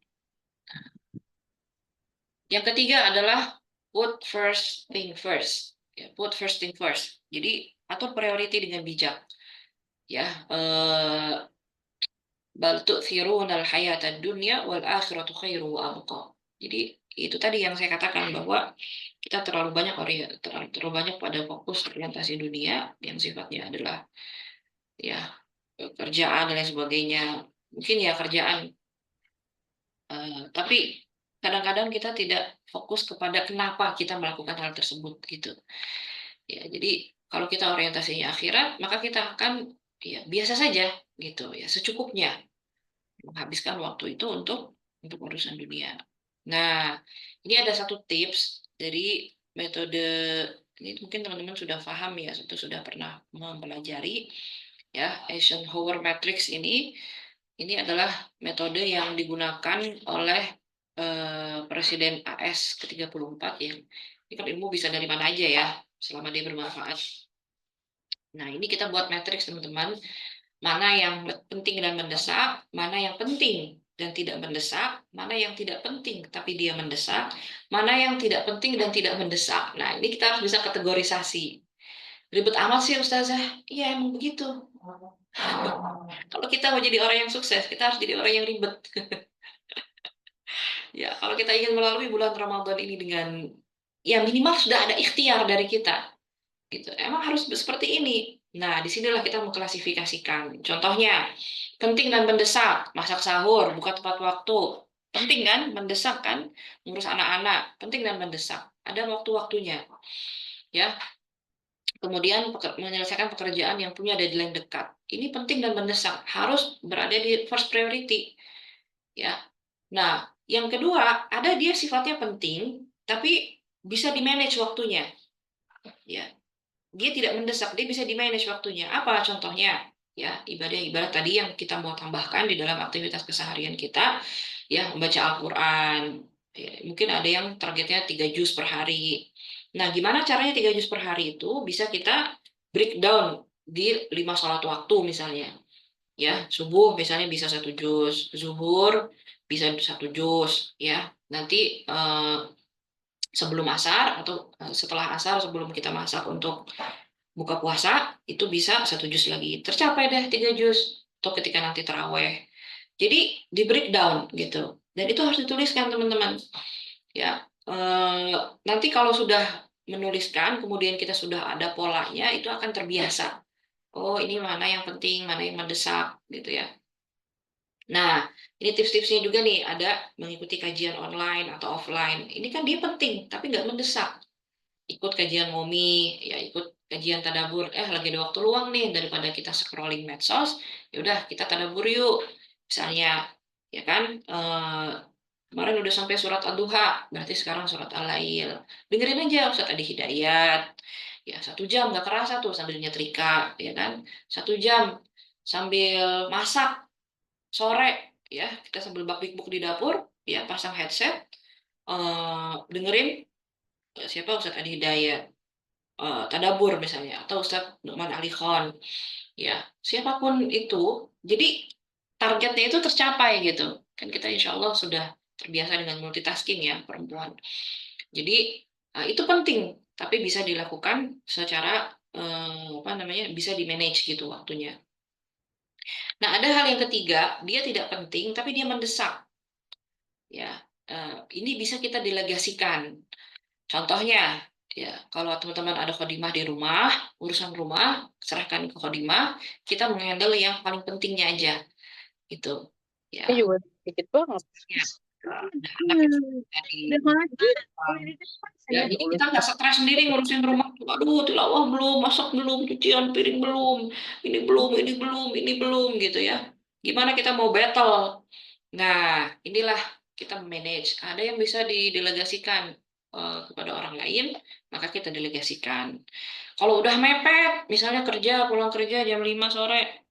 Yang ketiga adalah put first thing first. Ya, put first thing first. Jadi atur priority dengan bijak. Ya, bal tu'thirunal hayatad dunya wal akhiratu khairu wa abqa. Jadi itu tadi yang saya katakan bahwa kita terlalu banyak pada fokus orientasi dunia yang sifatnya adalah ya kerjaan dan lain sebagainya. Mungkin ya kerjaan, tapi kadang-kadang kita tidak fokus kepada kenapa kita melakukan hal tersebut gitu. Ya, jadi kalau kita orientasinya akhirat, maka kita akan ya biasa saja gitu ya, secukupnya menghabiskan waktu itu untuk urusan dunia. Nah, ini ada satu tips dari metode ini mungkin teman-teman sudah paham ya, sudah pernah mempelajari ya Eisenhower Matrix ini adalah metode yang digunakan oleh Presiden AS ke-34 ya. Ini kan ilmu bisa dari mana aja ya, selama dia bermanfaat. Nah, ini kita buat matriks teman-teman. Mana yang penting dan mendesak, mana yang penting dan tidak mendesak, mana yang tidak penting tapi dia mendesak, mana yang tidak penting dan tidak mendesak. Nah, ini kita harus bisa kategorisasi. Ribet amat sih Ustazah. Iya, emang begitu. Kalau kita mau jadi orang yang sukses, kita harus jadi orang yang ribet. Ya, kalau kita ingin melalui bulan Ramadan ini dengan ya minimal sudah ada ikhtiar dari kita, gitu. Emang harus seperti ini. Nah, disinilah kita mengklasifikasikan. Contohnya, penting dan mendesak, masak sahur, buka tepat waktu. Penting kan, mendesak kan, ngurus anak-anak, penting dan mendesak. Ada waktu-waktunya, ya. Kemudian menyelesaikan pekerjaan yang punya deadline dekat. Ini penting dan mendesak, harus berada di first priority, ya. Nah, yang kedua, ada dia sifatnya penting, tapi bisa di-manage waktunya. Ya, dia tidak mendesak, dia bisa di-manage waktunya. Apa contohnya? Ya, ibadah-ibadah tadi yang kita mau tambahkan di dalam aktivitas keseharian kita, ya, membaca Al-Quran. Ya, mungkin ada yang targetnya 3 juz per hari. Nah, gimana caranya 3 juz per hari itu bisa kita breakdown di 5 sholat waktu misalnya. Ya, subuh misalnya bisa 1 juz, zuhur bisa 1 juz, ya. Nanti sebelum asar atau setelah asar sebelum kita masak untuk buka puasa itu bisa 1 juz lagi, tercapai deh 3 juz, atau ketika nanti terawih. Jadi di breakdown gitu, dan itu harus dituliskan teman-teman. Ya, nanti kalau sudah menuliskan, kemudian kita sudah ada polanya, itu akan terbiasa. Oh, ini mana yang penting, mana yang mendesak, gitu ya. Nah, ini tips-tipsnya juga nih, ada mengikuti kajian online atau offline. Ini kan dia penting, tapi nggak mendesak. Ikut kajian ngomi, ya ikut kajian tadabur. Lagi ada waktu luang nih daripada kita scrolling medsos, ya udah kita tadabur yuk. Misalnya, ya kan, kemarin udah sampai surat Ad-Duha, berarti sekarang surat Al-Lail. Dengerin aja Ustaz Adi Hidayat. Ya 1 jam nggak kerasa tuh sambil nyetrika, ya kan? 1 jam sambil masak sore, ya kita sambil bak-bik di dapur, ya pasang headset, dengerin siapa Ustaz Adi Hidayat, Tadabur misalnya, atau Ustadz Numan Ali Khan, ya siapapun itu, jadi targetnya itu tercapai gitu, kan kita insya Allah sudah terbiasa dengan multitasking ya perempuan, jadi itu penting, tapi bisa dilakukan secara apa namanya, bisa di manage gitu waktunya. Nah, ada hal yang ketiga, dia tidak penting tapi dia mendesak, ya. Ini bisa kita delegasikan. Contohnya, ya kalau teman-teman ada khodimah di rumah, urusan rumah, serahkan ke khodimah, kita menghandle yang paling pentingnya aja, gitu. Ini Ya, juga dikit banget. ya. Ada anak yang dari ya, jadi kita nggak stres sendiri ngurusin rumah. Aduh, tilawah belum, masak belum, cucian piring belum, ini belum, ini belum, ini belum, gitu ya. Gimana kita mau battle? Nah, inilah kita manage. Ada yang bisa didelegasikan kepada orang lain, maka kita delegasikan. Kalau udah mepet, misalnya kerja, pulang kerja jam 5 sore,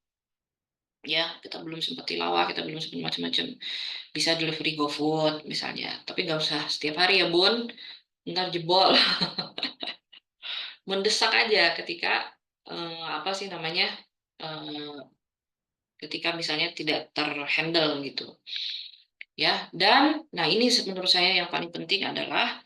ya kita belum sempat tilawah, kita belum sempat macam-macam, bisa delivery GoFood misalnya, tapi nggak usah setiap hari ya Bun, ntar jebol. Mendesak aja ketika apa sih namanya, eh, ketika misalnya tidak terhandle gitu ya. Dan nah ini menurut saya yang paling penting adalah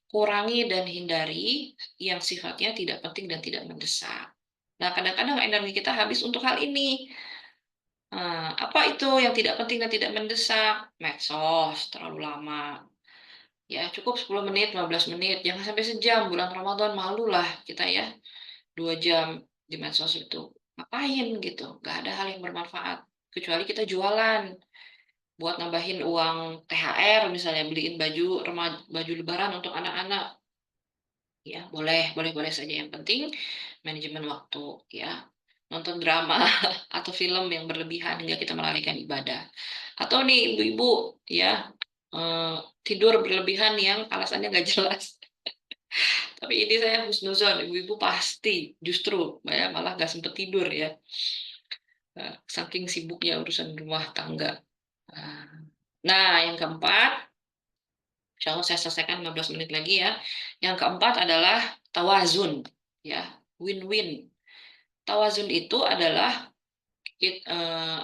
kurangi dan hindari yang sifatnya tidak penting dan tidak mendesak. Nah, kadang-kadang energi kita habis untuk hal ini. Apa itu yang tidak penting dan tidak mendesak? Medsos terlalu lama. Ya, cukup 10 menit, 15 menit. Jangan sampai sejam. Bulan Ramadan malu lah kita ya. 2 jam di medsos itu. Ngapain gitu? Gak ada hal yang bermanfaat. Kecuali kita jualan. Buat nambahin uang THR misalnya. Beliin baju, baju lebaran untuk anak-anak. Ya, boleh, boleh saja. Yang penting manajemen waktu, ya. Nonton drama atau film yang berlebihan hingga kita melalaikan ibadah. Atau nih ibu-ibu, ya, eh, tidur berlebihan yang alasannya nggak jelas. Tapi ini saya husnuzon, ibu-ibu pasti justru ya, malah nggak sempet tidur ya. Saking sibuknya urusan rumah tangga. Nah, yang keempat, insya Allah saya selesaikan 15 menit lagi ya. Yang keempat adalah tawazun, ya, win-win. Tawazun itu adalah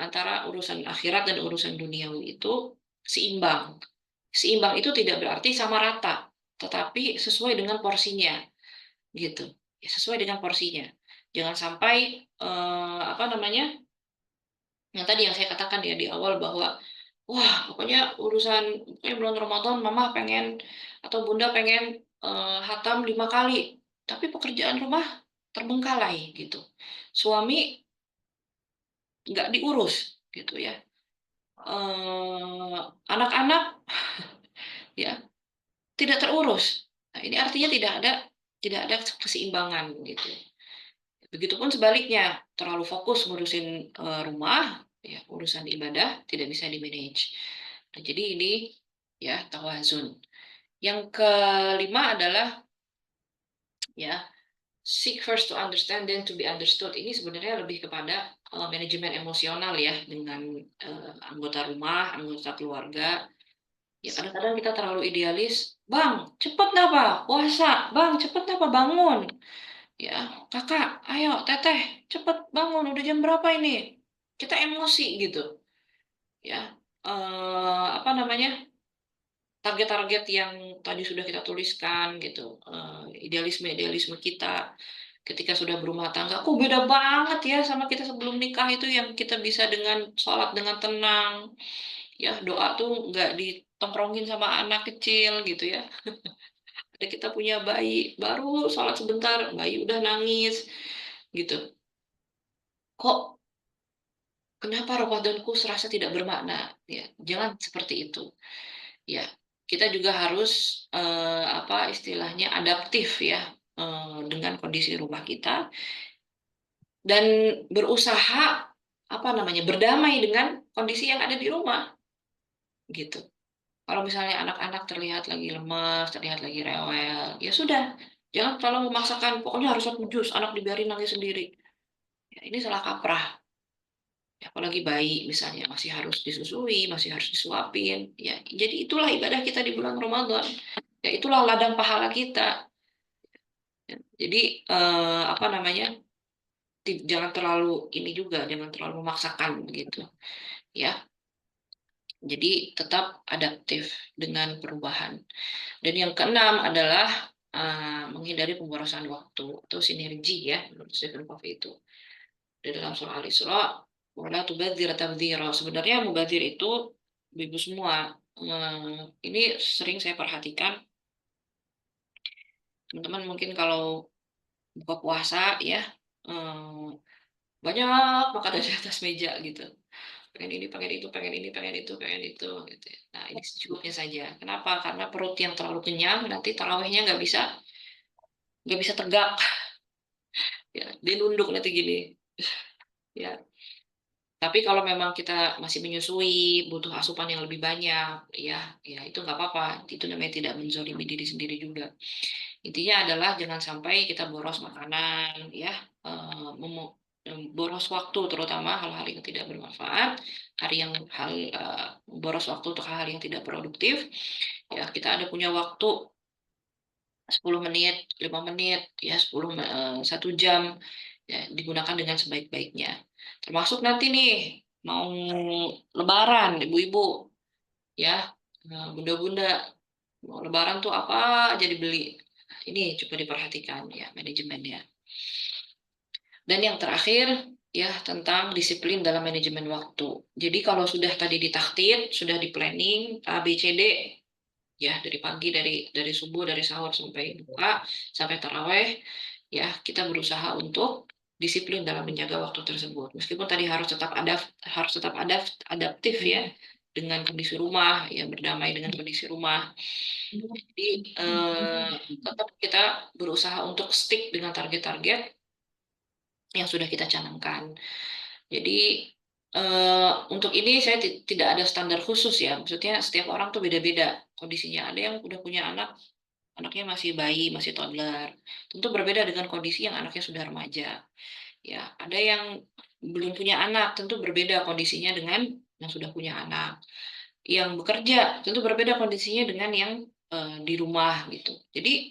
antara urusan akhirat dan urusan duniawi itu seimbang. Seimbang itu tidak berarti sama rata, tetapi sesuai dengan porsinya, gitu. Ya, sesuai dengan porsinya. Jangan sampai apa namanya, yang tadi yang saya katakan ya di awal bahwa wah pokoknya pokoknya bulan Ramadan mama pengen atau bunda pengen hatam 5 kali, tapi pekerjaan rumah terbengkalai gitu. Suami nggak diurus gitu ya. Anak-anak ya tidak terurus. Nah, ini artinya tidak ada keseimbangan gitu. Begitupun sebaliknya, terlalu fokus ngurusin rumah, ya, urusan ibadah tidak bisa di-manage. Nah, jadi ini ya tawazun. Yang kelima adalah ya seek first to understand then to be understood. Ini sebenarnya lebih kepada manajemen emosional ya dengan anggota rumah, anggota keluarga. Ya kadang-kadang kita terlalu idealis, bang, cepet apa? Puasa, bang, cepet apa bangun? Ya, kakak, ayo, teteh, cepet bangun, udah jam berapa ini? Kita emosi gitu, ya. Apa namanya? Target-target yang tadi sudah kita tuliskan gitu, idealisme-idealisme kita ketika sudah berumah tangga, kok beda banget ya sama kita sebelum nikah itu yang kita bisa dengan sholat dengan tenang, ya doa tuh nggak ditongkrongin sama anak kecil gitu ya. Ada kita punya bayi baru sholat sebentar bayi udah nangis gitu, kok kenapa Ramadanku serasa tidak bermakna, ya jangan seperti itu ya. Kita juga harus apa istilahnya adaptif ya dengan kondisi rumah kita dan berusaha apa namanya berdamai dengan kondisi yang ada di rumah gitu. Kalau misalnya anak-anak terlihat lagi lemas, terlihat lagi rewel, ya sudah, jangan terlalu memaksakan. Pokoknya harus aku jus, anak dibiarin nangis sendiri. Ya, ini salah kaprah. Ya, apalagi bayi misalnya masih harus disusui, masih harus disuapin. Ya, jadi itulah ibadah kita di bulan Ramadan. Ya, itulah ladang pahala kita. Ya, jadi apa namanya? Jangan terlalu ini juga, jangan terlalu memaksakan begitu. Ya, jadi tetap adaptif dengan perubahan. Dan yang keenam adalah menghindari pemborosan waktu atau sinergi ya menurut Stephen Covey itu. Di dalam surah Al-Isra, wala tubadzir tabdzira. Sebenarnya mubadzir itu ibu semua. Ini sering saya perhatikan teman-teman mungkin kalau buka puasa ya banyak makanan di atas meja gitu. Pengen ini, pengen itu, pengen ini, pengen itu, pengen itu gitu ya. Nah, ini secukupnya saja. Kenapa? Karena perut yang terlalu kenyang nanti tarawihnya nggak bisa tegak ya dia nunduk nanti gini ya. Tapi kalau memang kita masih menyusui butuh asupan yang lebih banyak ya ya itu nggak apa-apa, itu namanya tidak menzolimi diri sendiri juga. Intinya adalah jangan sampai kita boros makanan ya, boros waktu, terutama hal-hal yang tidak bermanfaat, boros waktu untuk hal-hal yang tidak produktif. Ya, kita ada punya waktu 10 menit, 5 menit, ya 1 jam, ya digunakan dengan sebaik-baiknya. Termasuk nanti nih mau Lebaran, ibu-ibu, ya, bunda-bunda, mau Lebaran tuh apa aja dibeli. Ini coba diperhatikan ya manajemennya. Dan yang terakhir ya tentang disiplin dalam manajemen waktu. Jadi kalau sudah tadi ditakdir, sudah di planning A B C D, ya dari pagi, dari subuh, dari sahur sampai buka sampai taraweh, ya kita berusaha untuk disiplin dalam menjaga waktu tersebut. Meskipun tadi harus tetap adaptif ya dengan kondisi rumah, ya berdamai dengan kondisi rumah. Jadi tetap kita berusaha untuk stick dengan target-target yang sudah kita canangkan. Jadi untuk ini saya tidak ada standar khusus ya. Maksudnya setiap orang tuh beda-beda kondisinya. Ada yang udah punya anak, anaknya masih bayi, masih toddler. Tentu berbeda dengan kondisi yang anaknya sudah remaja. Ya, ada yang belum punya anak, tentu berbeda kondisinya dengan yang sudah punya anak. Yang bekerja, tentu berbeda kondisinya dengan yang di rumah gitu. Jadi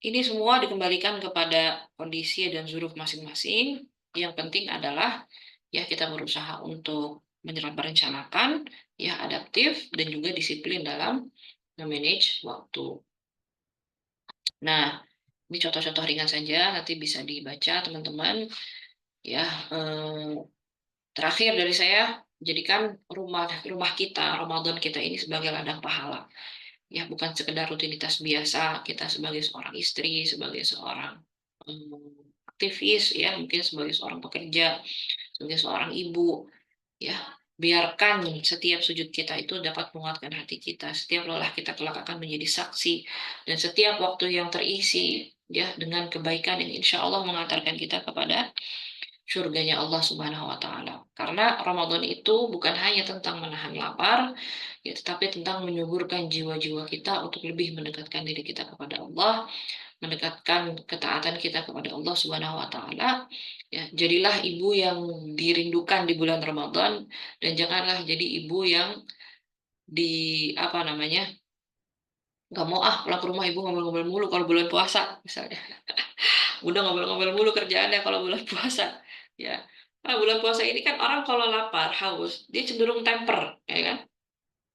ini semua dikembalikan kepada kondisi dan zuruf masing-masing. Yang penting adalah ya kita berusaha untuk merencanakan, ya adaptif dan juga disiplin dalam manage waktu. Nah, ini contoh-contoh ringan saja, nanti bisa dibaca teman-teman. Ya, terakhir dari saya, jadikan rumah rumah kita, Ramadan kita ini sebagai ladang pahala. Ya, bukan sekedar rutinitas biasa kita sebagai seorang istri, sebagai seorang aktivis, ya mungkin sebagai seorang pekerja, sebagai seorang ibu, ya biarkan setiap sujud kita itu dapat menguatkan hati kita, setiap lelah kita kelak akan menjadi saksi, dan setiap waktu yang terisi ya dengan kebaikan yang insya Allah mengantarkan kita kepada surganya Allah Subhanahu wa taala. Karena Ramadan itu bukan hanya tentang menahan lapar, ya, tetapi tentang menyuburkan jiwa-jiwa kita untuk lebih mendekatkan diri kita kepada Allah, mendekatkan ketaatan kita kepada Allah Subhanahu wa taala. Ya, jadilah ibu yang dirindukan di bulan Ramadan dan janganlah jadi ibu yang di apa namanya? Nggak mau pulang ke rumah ibu ngomel-ngomel mulu kalau bulan puasa misalnya. Udah ngomel-ngomel mulu kerjaannya kalau bulan puasa. Ya. Nah, bulan puasa ini kan orang kalau lapar, haus, dia cenderung temper, ya kan?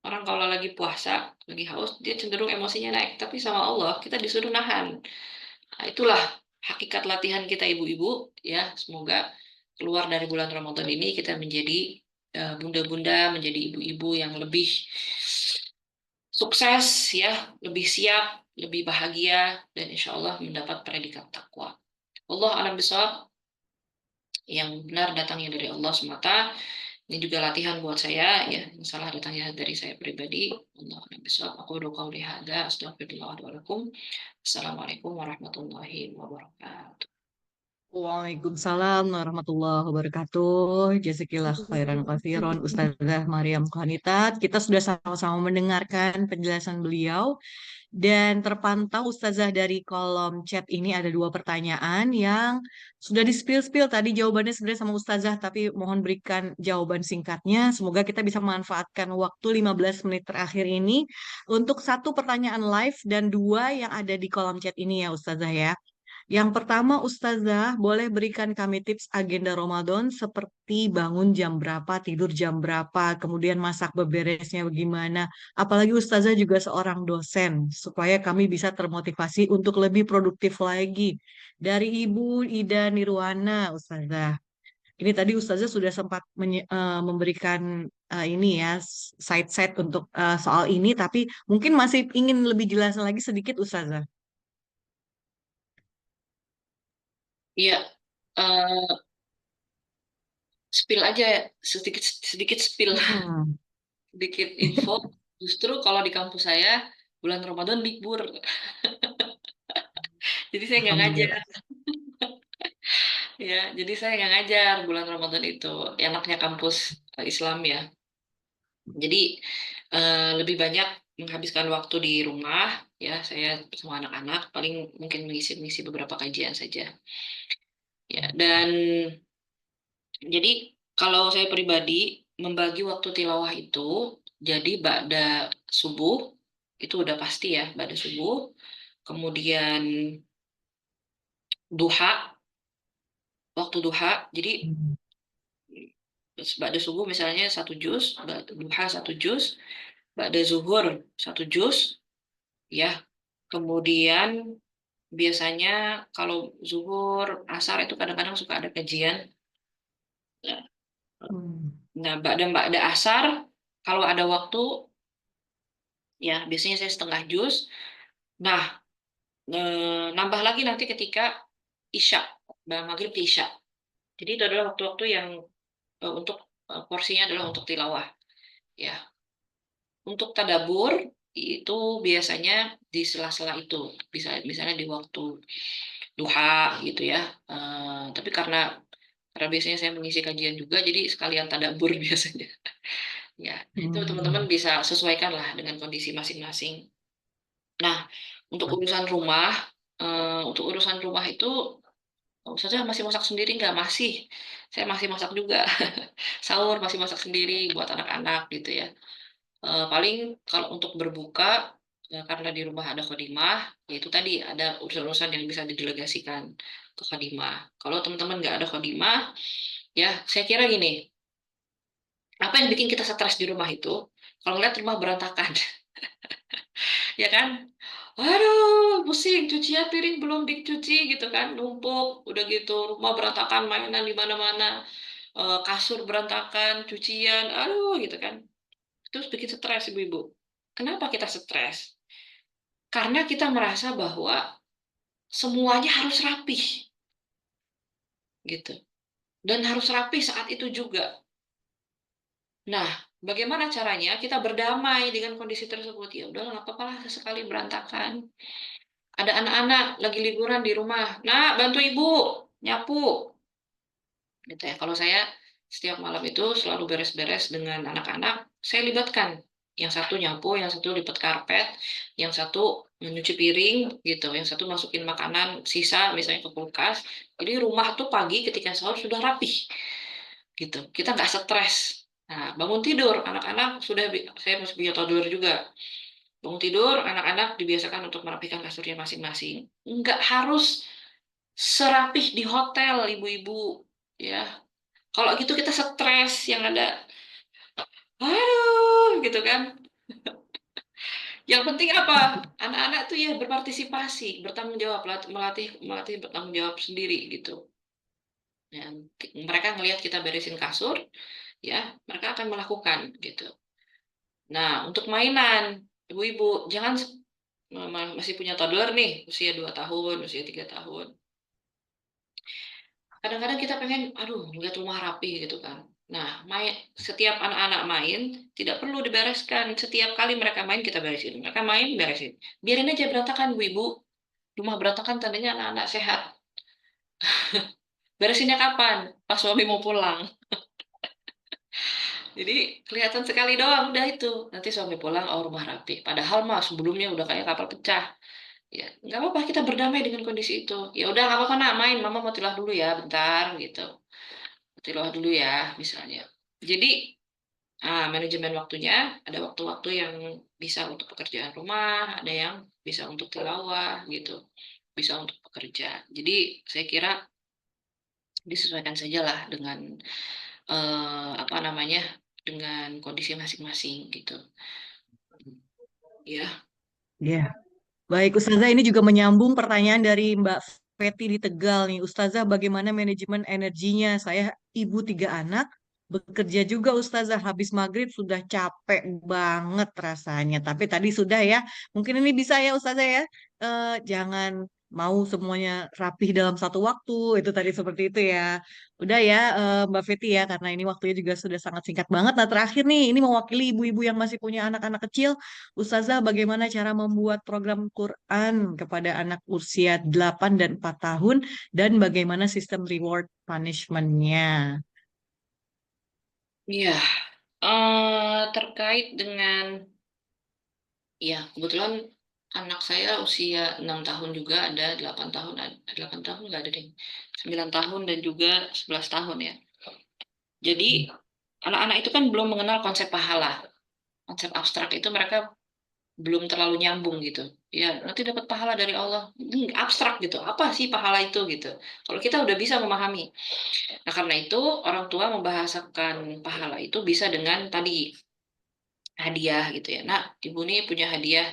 Orang kalau lagi puasa, lagi haus, dia cenderung emosinya naik. Tapi sama Allah, kita disuruh nahan. Nah, itulah hakikat latihan kita ibu-ibu, ya. Semoga keluar dari bulan Ramadan ini kita menjadi bunda-bunda, menjadi ibu-ibu yang lebih sukses, ya, lebih siap, lebih bahagia, dan insya Allah mendapat predikat takwa. Allah alam bisawab, yang benar datangnya dari Allah semata. Ini juga latihan buat saya, ya. Yang salah datangnya dari saya pribadi. Allah alam bisawab. Aku qauli hadza astagfirullah wa lakum. Assalamualaikum warahmatullahi wabarakatuh. Waalaikumsalam warahmatullahi wabarakatuh. Jazakillah khairan katsiran Ustazah Maryam Khanitat. Kita sudah sama-sama mendengarkan penjelasan beliau dan terpantau Ustazah dari kolom chat ini ada dua pertanyaan yang sudah di-spill tadi jawabannya sebenarnya sama Ustazah tapi mohon berikan jawaban singkatnya. Semoga kita bisa memanfaatkan waktu 15 menit terakhir ini untuk satu pertanyaan live dan dua yang ada di kolom chat ini ya Ustazah ya. Yang pertama, Ustazah, boleh berikan kami tips agenda Ramadan seperti bangun jam berapa, tidur jam berapa, kemudian masak beberesnya bagaimana. Apalagi Ustazah juga seorang dosen, supaya kami bisa termotivasi untuk lebih produktif lagi. Dari Ibu Ida Nirwana, Ustazah. Ini tadi Ustazah sudah sempat memberikan ini ya, side-side untuk soal ini, tapi mungkin masih ingin lebih jelas lagi sedikit, Ustazah. Iya, eh, spill aja sedikit sedikit spill, Hmm. sedikit info. Justru kalau di kampus saya bulan Ramadan libur, jadi saya nggak ngajar. Alhamdulillah. Ya, jadi saya nggak ngajar bulan Ramadan itu. Enaknya kampus Islam ya. Jadi lebih banyak menghabiskan waktu di rumah. Ya, saya sama anak-anak paling mungkin mengisi beberapa kajian saja. Ya, dan Jadi kalau saya pribadi membagi waktu tilawah itu, jadi ba'da subuh itu udah pasti ya, ba'da subuh. Kemudian duha, waktu duha. Jadi Hmm. ba'da subuh misalnya 1 juz, ba'da duha 1 juz, ba'da zuhur 1 juz, ya. Kemudian biasanya kalau zuhur, asar itu kadang-kadang suka ada kajian. Hmm. Nah, ba'da asar, kalau ada waktu, ya biasanya saya 1/2 juz. Nah, nambah lagi nanti ketika isya, maghrib ke isya. Jadi itu adalah waktu-waktu yang untuk porsinya adalah untuk tilawah. Ya, untuk tadabur itu biasanya di sela-sela itu, bisa misalnya di waktu duha gitu ya. Tapi karena biasanya saya mengisi kajian juga, jadi sekalian tadabur biasanya. Ya, itu teman-teman Hmm. bisa sesuaikan lah dengan kondisi masing-masing. Nah, untuk urusan rumah itu, saya masih masak sendiri nggak? Masih, saya masih masak juga. Sahur masih masak sendiri buat anak-anak gitu ya. Paling kalau untuk berbuka, karena di rumah ada khodimah, yaitu tadi ada urusan-urusan yang bisa didelegasikan ke khodimah. Kalau teman-teman nggak ada khodimah, ya saya kira gini, apa yang bikin kita stres di rumah itu, kalau ngeliat rumah berantakan, ya kan? Waduh, pusing, cucian piring belum dicuci gitu kan, numpuk, udah gitu, rumah berantakan, mainan di mana-mana, kasur berantakan, cucian, aduh gitu kan. Terus bikin stres ibu-ibu. Kenapa kita stres? Karena kita merasa bahwa semuanya harus rapih, gitu. Dan harus rapih saat itu juga. Nah, bagaimana caranya kita berdamai dengan kondisi tersebut? Ya udah, nggak apa-apa lah sesekali berantakan. Ada anak-anak lagi liburan di rumah. Nah, bantu ibu nyapu. Gitu ya. Kalau saya setiap malam itu selalu beres-beres dengan anak-anak, saya libatkan. Yang satu nyapu, yang satu lipat karpet, yang satu nyuci piring, gitu. Yang satu masukin makanan sisa, misalnya ke kulkas. Jadi rumah tuh pagi ketika sahur sudah rapih, gitu. Kita nggak stres. Nah, bangun tidur, anak-anak saya masih punya toddler juga. Bangun tidur, anak-anak dibiasakan untuk merapikan kasurnya masing-masing. Nggak harus serapih di hotel, ibu-ibu. Ya, kalau gitu kita stres yang ada, aduh, gitu kan. Yang penting apa? Anak-anak tuh ya berpartisipasi, bertanggung jawab, melatih melatih bertanggung jawab sendiri gitu. Ya, mereka ngelihat kita beresin kasur, ya mereka akan melakukan gitu. Nah, untuk mainan, ibu-ibu jangan masih punya toddler nih, usia 2 tahun, usia 3 tahun. Kadang-kadang kita pengen, aduh, lihat rumah rapi gitu kan. Nah, setiap anak-anak main tidak perlu dibereskan. Setiap kali mereka main kita beresin. Mereka main beresin. Biarin aja berantakan, Bu Ibu. Rumah berantakan tandanya anak-anak sehat. Beresinnya kapan? Pas suami mau pulang. Jadi kelihatan sekali doang, udah itu. Nanti suami pulang, oh rumah rapi. Padahal mah sebelumnya udah kayak kapal pecah. Ya, nggak apa-apa kita berdamai dengan kondisi itu. Ya udah nggak apa-apa nak main, mama mau tilah dulu ya, bentar gitu. Tilah dulu ya, misalnya. Jadi manajemen waktunya, ada waktu-waktu yang bisa untuk pekerjaan rumah, ada yang bisa untuk tilawah gitu, bisa untuk pekerja. Jadi saya kira disesuaikan sajalah dengan apa namanya, dengan kondisi masing-masing gitu. Ya, Ya, baik Ustazah, ini juga menyambung pertanyaan dari Mbak Feti di Tegal nih. Ustazah, bagaimana manajemen energinya? Saya ibu 3 anak, bekerja juga Ustazah. Habis maghrib sudah capek banget rasanya. Tapi tadi sudah ya, mungkin ini bisa ya Ustazah ya. Jangan mau semuanya rapih dalam satu waktu. Itu tadi seperti itu ya. Udah ya Mbak Feti ya, karena ini waktunya juga sudah sangat singkat banget. Nah terakhir nih, ini mewakili ibu-ibu yang masih punya anak-anak kecil. Ustazah, bagaimana cara membuat program Quran kepada anak usia 8 dan 4 tahun dan bagaimana sistem reward punishment-nya? iya. Terkait dengan, ya kebetulan anak saya usia 6 tahun juga ada, 8 tahun, 8 tahun nggak ada deh, 9 tahun dan juga 11 tahun ya. Jadi anak-anak itu kan belum mengenal konsep pahala. Konsep abstrak itu mereka belum terlalu nyambung gitu. Ya, nanti dapat pahala dari Allah. Abstrak gitu. Apa sih pahala itu gitu. Kalau kita udah bisa memahami. Nah, karena itu orang tua membahasakan pahala itu bisa dengan tadi hadiah gitu ya. Nah, ibu nih punya hadiah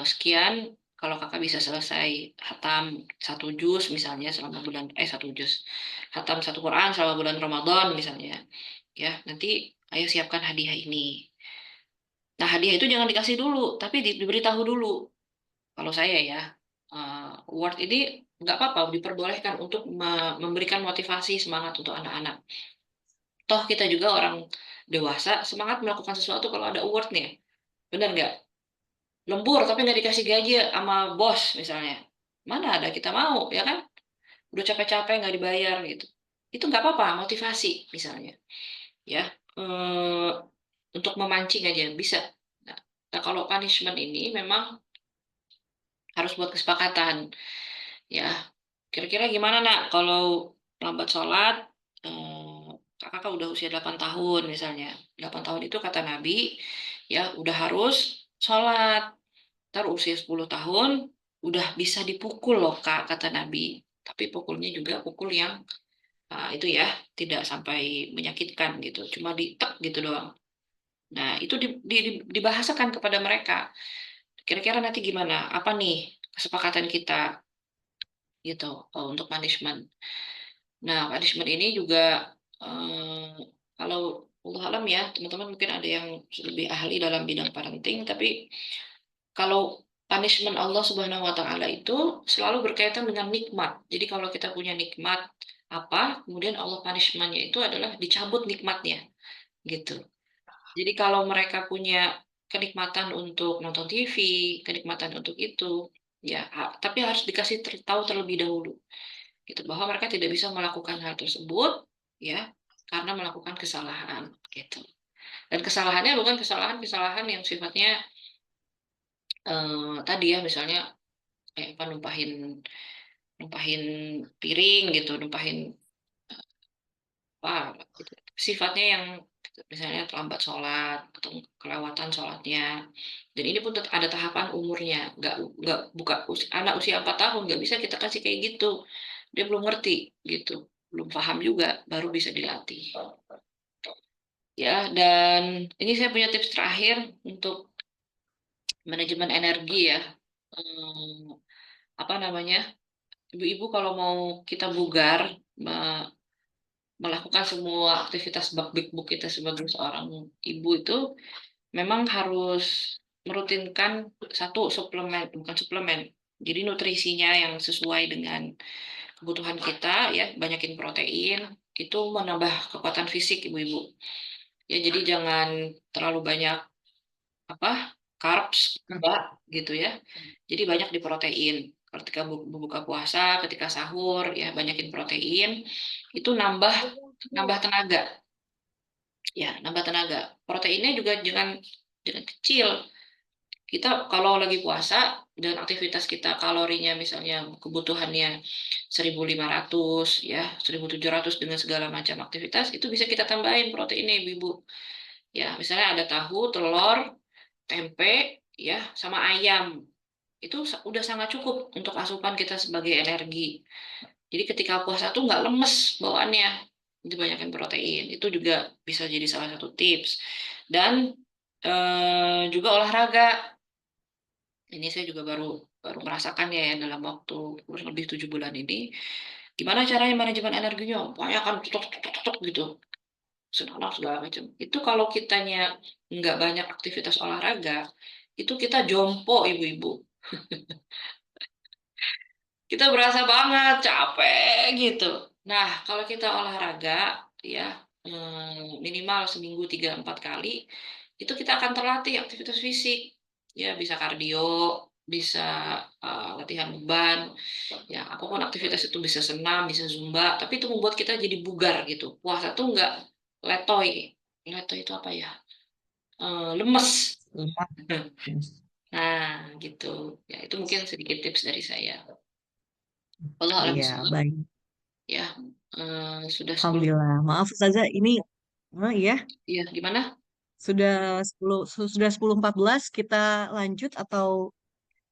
sekian kalau kakak bisa selesai hatam satu juz misalnya selama bulan satu juz hatam satu Quran selama bulan Ramadan misalnya ya nanti ayo siapkan hadiah ini. Nah, hadiah itu jangan dikasih dulu tapi diberitahu dulu. Kalau saya ya award ini nggak apa-apa diperbolehkan untuk memberikan motivasi semangat untuk anak-anak. Toh kita juga orang dewasa semangat melakukan sesuatu kalau ada awardnya, benar nggak? Lembur tapi nggak dikasih gaji sama bos misalnya, mana ada kita mau ya kan? Udah capek-capek nggak dibayar gitu, itu nggak apa-apa motivasi misalnya ya. eh, untuk memancing aja bisa. Nah, nah, kalau punishment ini memang harus buat kesepakatan ya. Kira-kira gimana nak kalau lambat sholat, kakak udah usia 8 tahun misalnya. 8 tahun itu kata Nabi ya udah harus sholat. Ntar usia 10 tahun udah bisa dipukul loh Kak, kata Nabi. Tapi pukulnya juga pukul yang itu ya tidak sampai menyakitkan gitu, cuma ditek gitu doang. Nah itu dibahasakan kepada mereka. Kira-kira nanti gimana? Apa nih kesepakatan kita gitu untuk punishment. Nah punishment ini juga kalau Allah alam ya teman-teman mungkin ada yang lebih ahli dalam bidang parenting, tapi kalau punishment Allah Subhanahu wa taala itu selalu berkaitan dengan nikmat. Jadi kalau kita punya nikmat apa, kemudian Allah punishment-nya itu adalah dicabut nikmatnya, gitu. Jadi kalau mereka punya kenikmatan untuk nonton TV, kenikmatan untuk itu, ya, tapi harus dikasih tahu terlebih dahulu, gitu, bahwa mereka tidak bisa melakukan hal tersebut, ya, karena melakukan kesalahan, gitu. Dan kesalahannya bukan kesalahan-kesalahan yang sifatnya tadi ya, misalnya kayak apa numpahin numpahin piring gitu, numpahin apa gitu. Sifatnya yang misalnya terlambat sholat atau kelewatan sholatnya. Dan ini pun ada tahapan umurnya, nggak buka anak usia 4 tahun nggak bisa kita kasih kayak gitu. Dia belum ngerti gitu, belum paham juga, baru bisa dilatih. Ya, dan ini saya punya tips terakhir untuk manajemen energi ya. Hmm, apa namanya? Ibu-ibu kalau mau kita bugar, melakukan semua aktivitas bak-bik-buk kita sebagai seorang ibu itu memang harus merutinkan satu suplemen, bukan suplemen. Jadi nutrisinya yang sesuai dengan kebutuhan kita ya, banyakin protein, itu menambah kekuatan fisik ibu-ibu. Ya, jadi jangan terlalu banyak apa carbs enggak gitu ya. Jadi banyak di protein. Ketika berbuka puasa, ketika sahur ya banyakin protein, itu nambah nambah tenaga. Ya, nambah tenaga. Proteinnya juga jangan jangan kecil. Kita kalau lagi puasa dan aktivitas kita kalorinya misalnya kebutuhannya 1.500 ya, 1.700 dengan segala macam aktivitas itu bisa kita tambahin proteinnya Ibu. Ya, misalnya ada tahu, telur, tempe ya, sama ayam. Itu udah sangat cukup untuk asupan kita sebagai energi. Jadi ketika puasa tuh nggak lemes bawaannya, dibanyakin protein. Itu juga bisa jadi salah satu tips. Dan juga olahraga. Ini saya juga baru baru merasakan ya dalam waktu kurang lebih 7 bulan ini. Gimana caranya manajemen energinya? Banyak kan tutuk gitu, senang segala macam. Itu kalau kitanya nggak banyak aktivitas olahraga, itu kita jompo ibu-ibu. Kita berasa banget capek gitu. Nah, kalau kita olahraga ya minimal seminggu 3-4 kali, itu kita akan terlatih aktivitas fisik. Ya, bisa kardio, bisa latihan beban, ya apapun aktivitas itu bisa senam, bisa zumba, tapi itu membuat kita jadi bugar gitu. Puasa tuh nggak letoy. Letoy itu apa ya? Lemes. Nah, gitu. Ya, itu mungkin sedikit tips dari saya. Allah alam Iya, bisawab. baik. Ya, Sudah 10. Alhamdulillah. Maaf Ustazah, ini iya, Iya, gimana? sudah 10.14 kita lanjut atau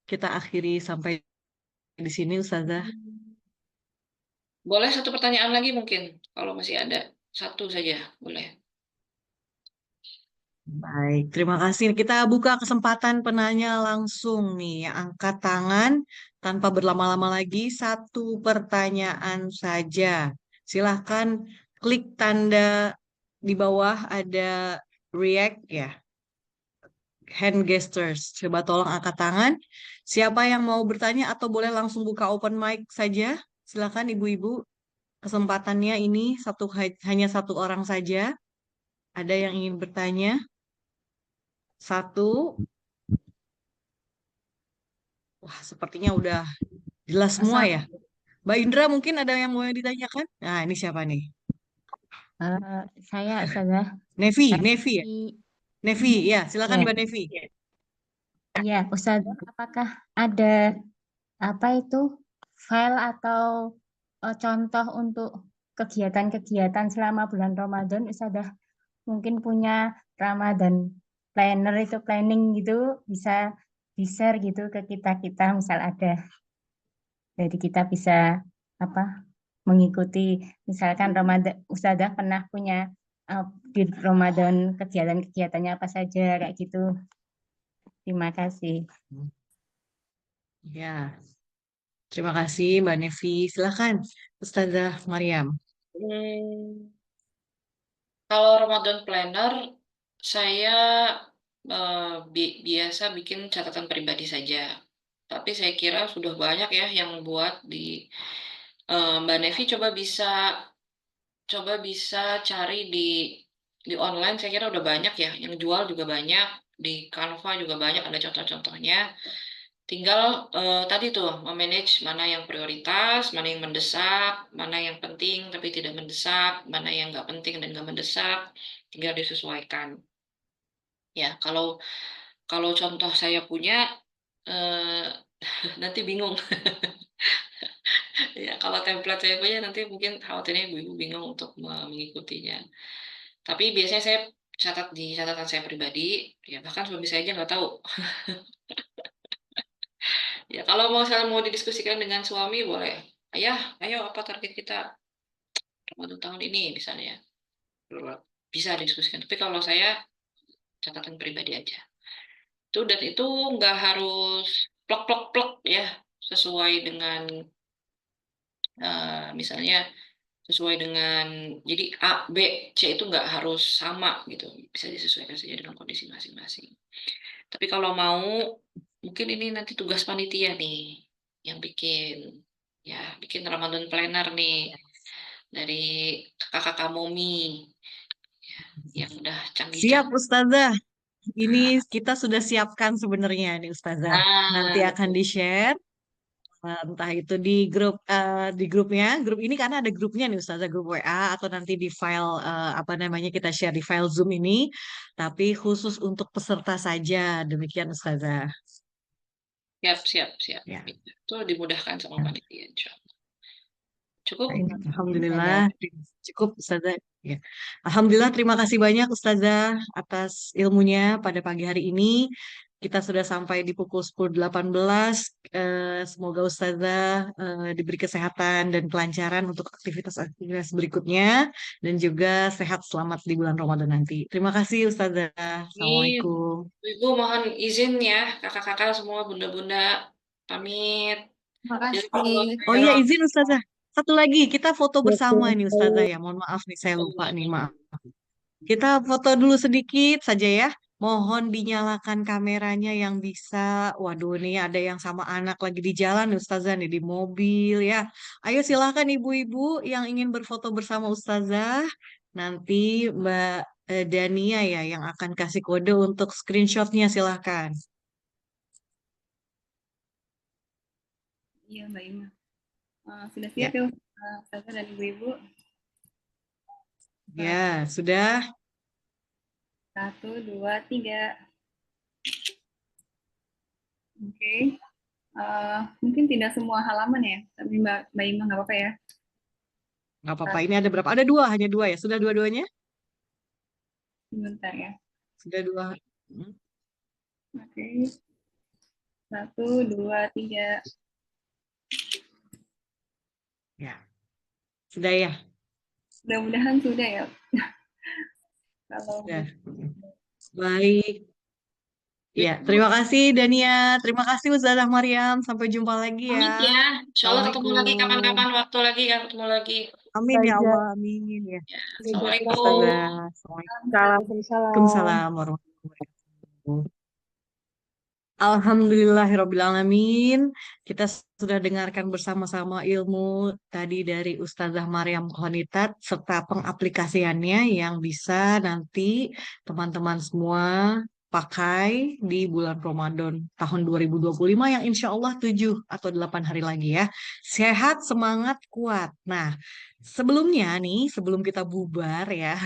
kita akhiri sampai di sini Ustazah? Boleh satu pertanyaan lagi mungkin, kalau masih ada. Satu saja, boleh. Baik, terima kasih. Kita buka kesempatan penanya langsung nih. Angkat tangan tanpa berlama-lama lagi. Satu pertanyaan saja. Silahkan klik tanda di bawah ada react ya, hand gestures. Coba tolong angkat tangan. Siapa yang mau bertanya atau boleh langsung buka open mic saja? Silahkan ibu-ibu. Kesempatannya ini hanya satu orang saja. Ada yang ingin bertanya? Satu. Wah, sepertinya udah jelas semua Asal ya. Mbak Indra mungkin ada yang mau ditanyakan? Nah, ini siapa nih? saya Ustazah Nevi ya? di Nevi, ya, silakan ya Mbak Nevi. iya Ustazah, apakah ada apa itu file atau contoh untuk kegiatan-kegiatan selama bulan Ramadan? Ustazah mungkin punya Ramadan planner itu planning gitu, bisa di-share gitu ke kita-kita misal ada. Jadi kita bisa apa mengikuti misalkan Ramadan Ustazah pernah punya uh, di Ramadan kegiatan-kegiatannya apa saja kayak gitu. Terima kasih. Ya, terima kasih Mbak Nevi. Silakan Ustazah Mariam. Hmm, Kalau Ramadan Planner, saya biasa bikin catatan pribadi saja. Tapi saya kira sudah banyak ya yang buat di Mbak Nevi coba bisa cari di online. Saya kira udah banyak ya, yang jual juga banyak, di Canva juga banyak ada contoh-contohnya. Tinggal tadi tuh memanage mana yang prioritas, mana yang mendesak, mana yang penting tapi tidak mendesak, mana yang nggak penting dan nggak mendesak, tinggal disesuaikan. Ya, kalau kalau contoh saya punya eh, nanti bingung. Ya, kalau template saya punya nanti mungkin khawatirnya ibu-ibu bingung untuk mengikutinya. Tapi biasanya saya catat di catatan saya pribadi, ya bahkan suami saya aja nggak tahu. Ya, kalau mau didiskusikan dengan suami boleh. Ayah, ayo apa target kita Ramadan tahun ini misalnya. Bisa didiskusikan. Tapi kalau saya catatan pribadi aja. Dan itu nggak harus plek plek plek ya, sesuai dengan misalnya sesuai dengan jadi A, B, C itu nggak harus sama gitu. Bisa disesuaikan saja dengan kondisi masing-masing. Tapi kalau mau mungkin ini nanti tugas panitia nih yang bikin Ramadan planner nih dari kakak-kakak Momi yang udah Siap canggih-canggih. Ustazah. Ini kita sudah siapkan sebenarnya nih Ustazah. Nanti Ah, akan di-share. Entah itu di grupnya, grup ini karena ada grupnya nih Ustazah, grup WA atau nanti di file apa namanya kita share di file Zoom ini, tapi khusus untuk peserta saja. Demikian Ustazah. siap, siap, siap. Ya. Itu dimudahkan sama panitia, insya Allah. Cukup? Terima kasih Alhamdulillah Ustazah. cukup Ustazah. Ya. Alhamdulillah terima kasih banyak Ustazah atas ilmunya pada pagi hari ini. Kita sudah sampai di pukul 10.18. Semoga Ustazah diberi kesehatan dan kelancaran untuk aktivitas-aktivitas berikutnya dan juga sehat selamat di bulan Ramadan nanti. Terima kasih Ustazah. Nih, Assalamualaikum. Ibu mohon izin ya, kakak-kakak semua, bunda-bunda, pamit. Terima Jazakallah kasih. Oh iya khairan. izin Ustazah. Satu lagi kita foto bersama nih Ustazah ya. Mohon maaf nih saya lupa nih maaf. Kita foto dulu sedikit saja ya. Mohon dinyalakan kameranya yang bisa. Waduh, nih ada yang sama anak lagi di jalan nih, Ustazah nih di mobil ya. Ayo silakan ibu-ibu yang ingin berfoto bersama Ustazah. Nanti Mbak Dania ya yang akan kasih kode untuk screenshotnya silahkan. Iya, Mbak Ima. Sudah siap Ya, ya, Ustazah dan Ibu-Ibu? ya sudah. 1, 2, 3. Oke. Mungkin tidak semua halaman ya, tapi Mbak Ima nggak apa-apa ya. Nggak apa-apa. Ini ada berapa? Ada dua, hanya dua ya. Sudah dua-duanya? Sebentar ya. Sudah dua. Hmm. Oke. 1, 2, 3. Ya, sudah ya. Mudah-mudahan sudah ya. Kalau Sudah. Baik. Ya, terima kasih Dania. Terima kasih Ustazah Maryam. Sampai jumpa lagi Pamit ya. ya. Insya Allah ketemu lagi Assalamualaikum. kapan-kapan waktu lagi ya ketemu lagi. Amin ya Ustazah. Allah. Amin ya. Assalamualaikum. Ustazah. Assalamualaikum. Waalaikumsalam warahmatullahi wabarakatuh. Alhamdulillahirrabbilalamin. Kita sudah dengarkan bersama-sama ilmu tadi dari Ustazah Maryam Khonitat serta pengaplikasiannya yang bisa nanti teman-teman semua pakai di bulan Ramadan tahun 2025 yang insya Allah 7 atau 8 hari lagi ya. Sehat, semangat, kuat. Nah, sebelumnya nih, sebelum kita bubar ya,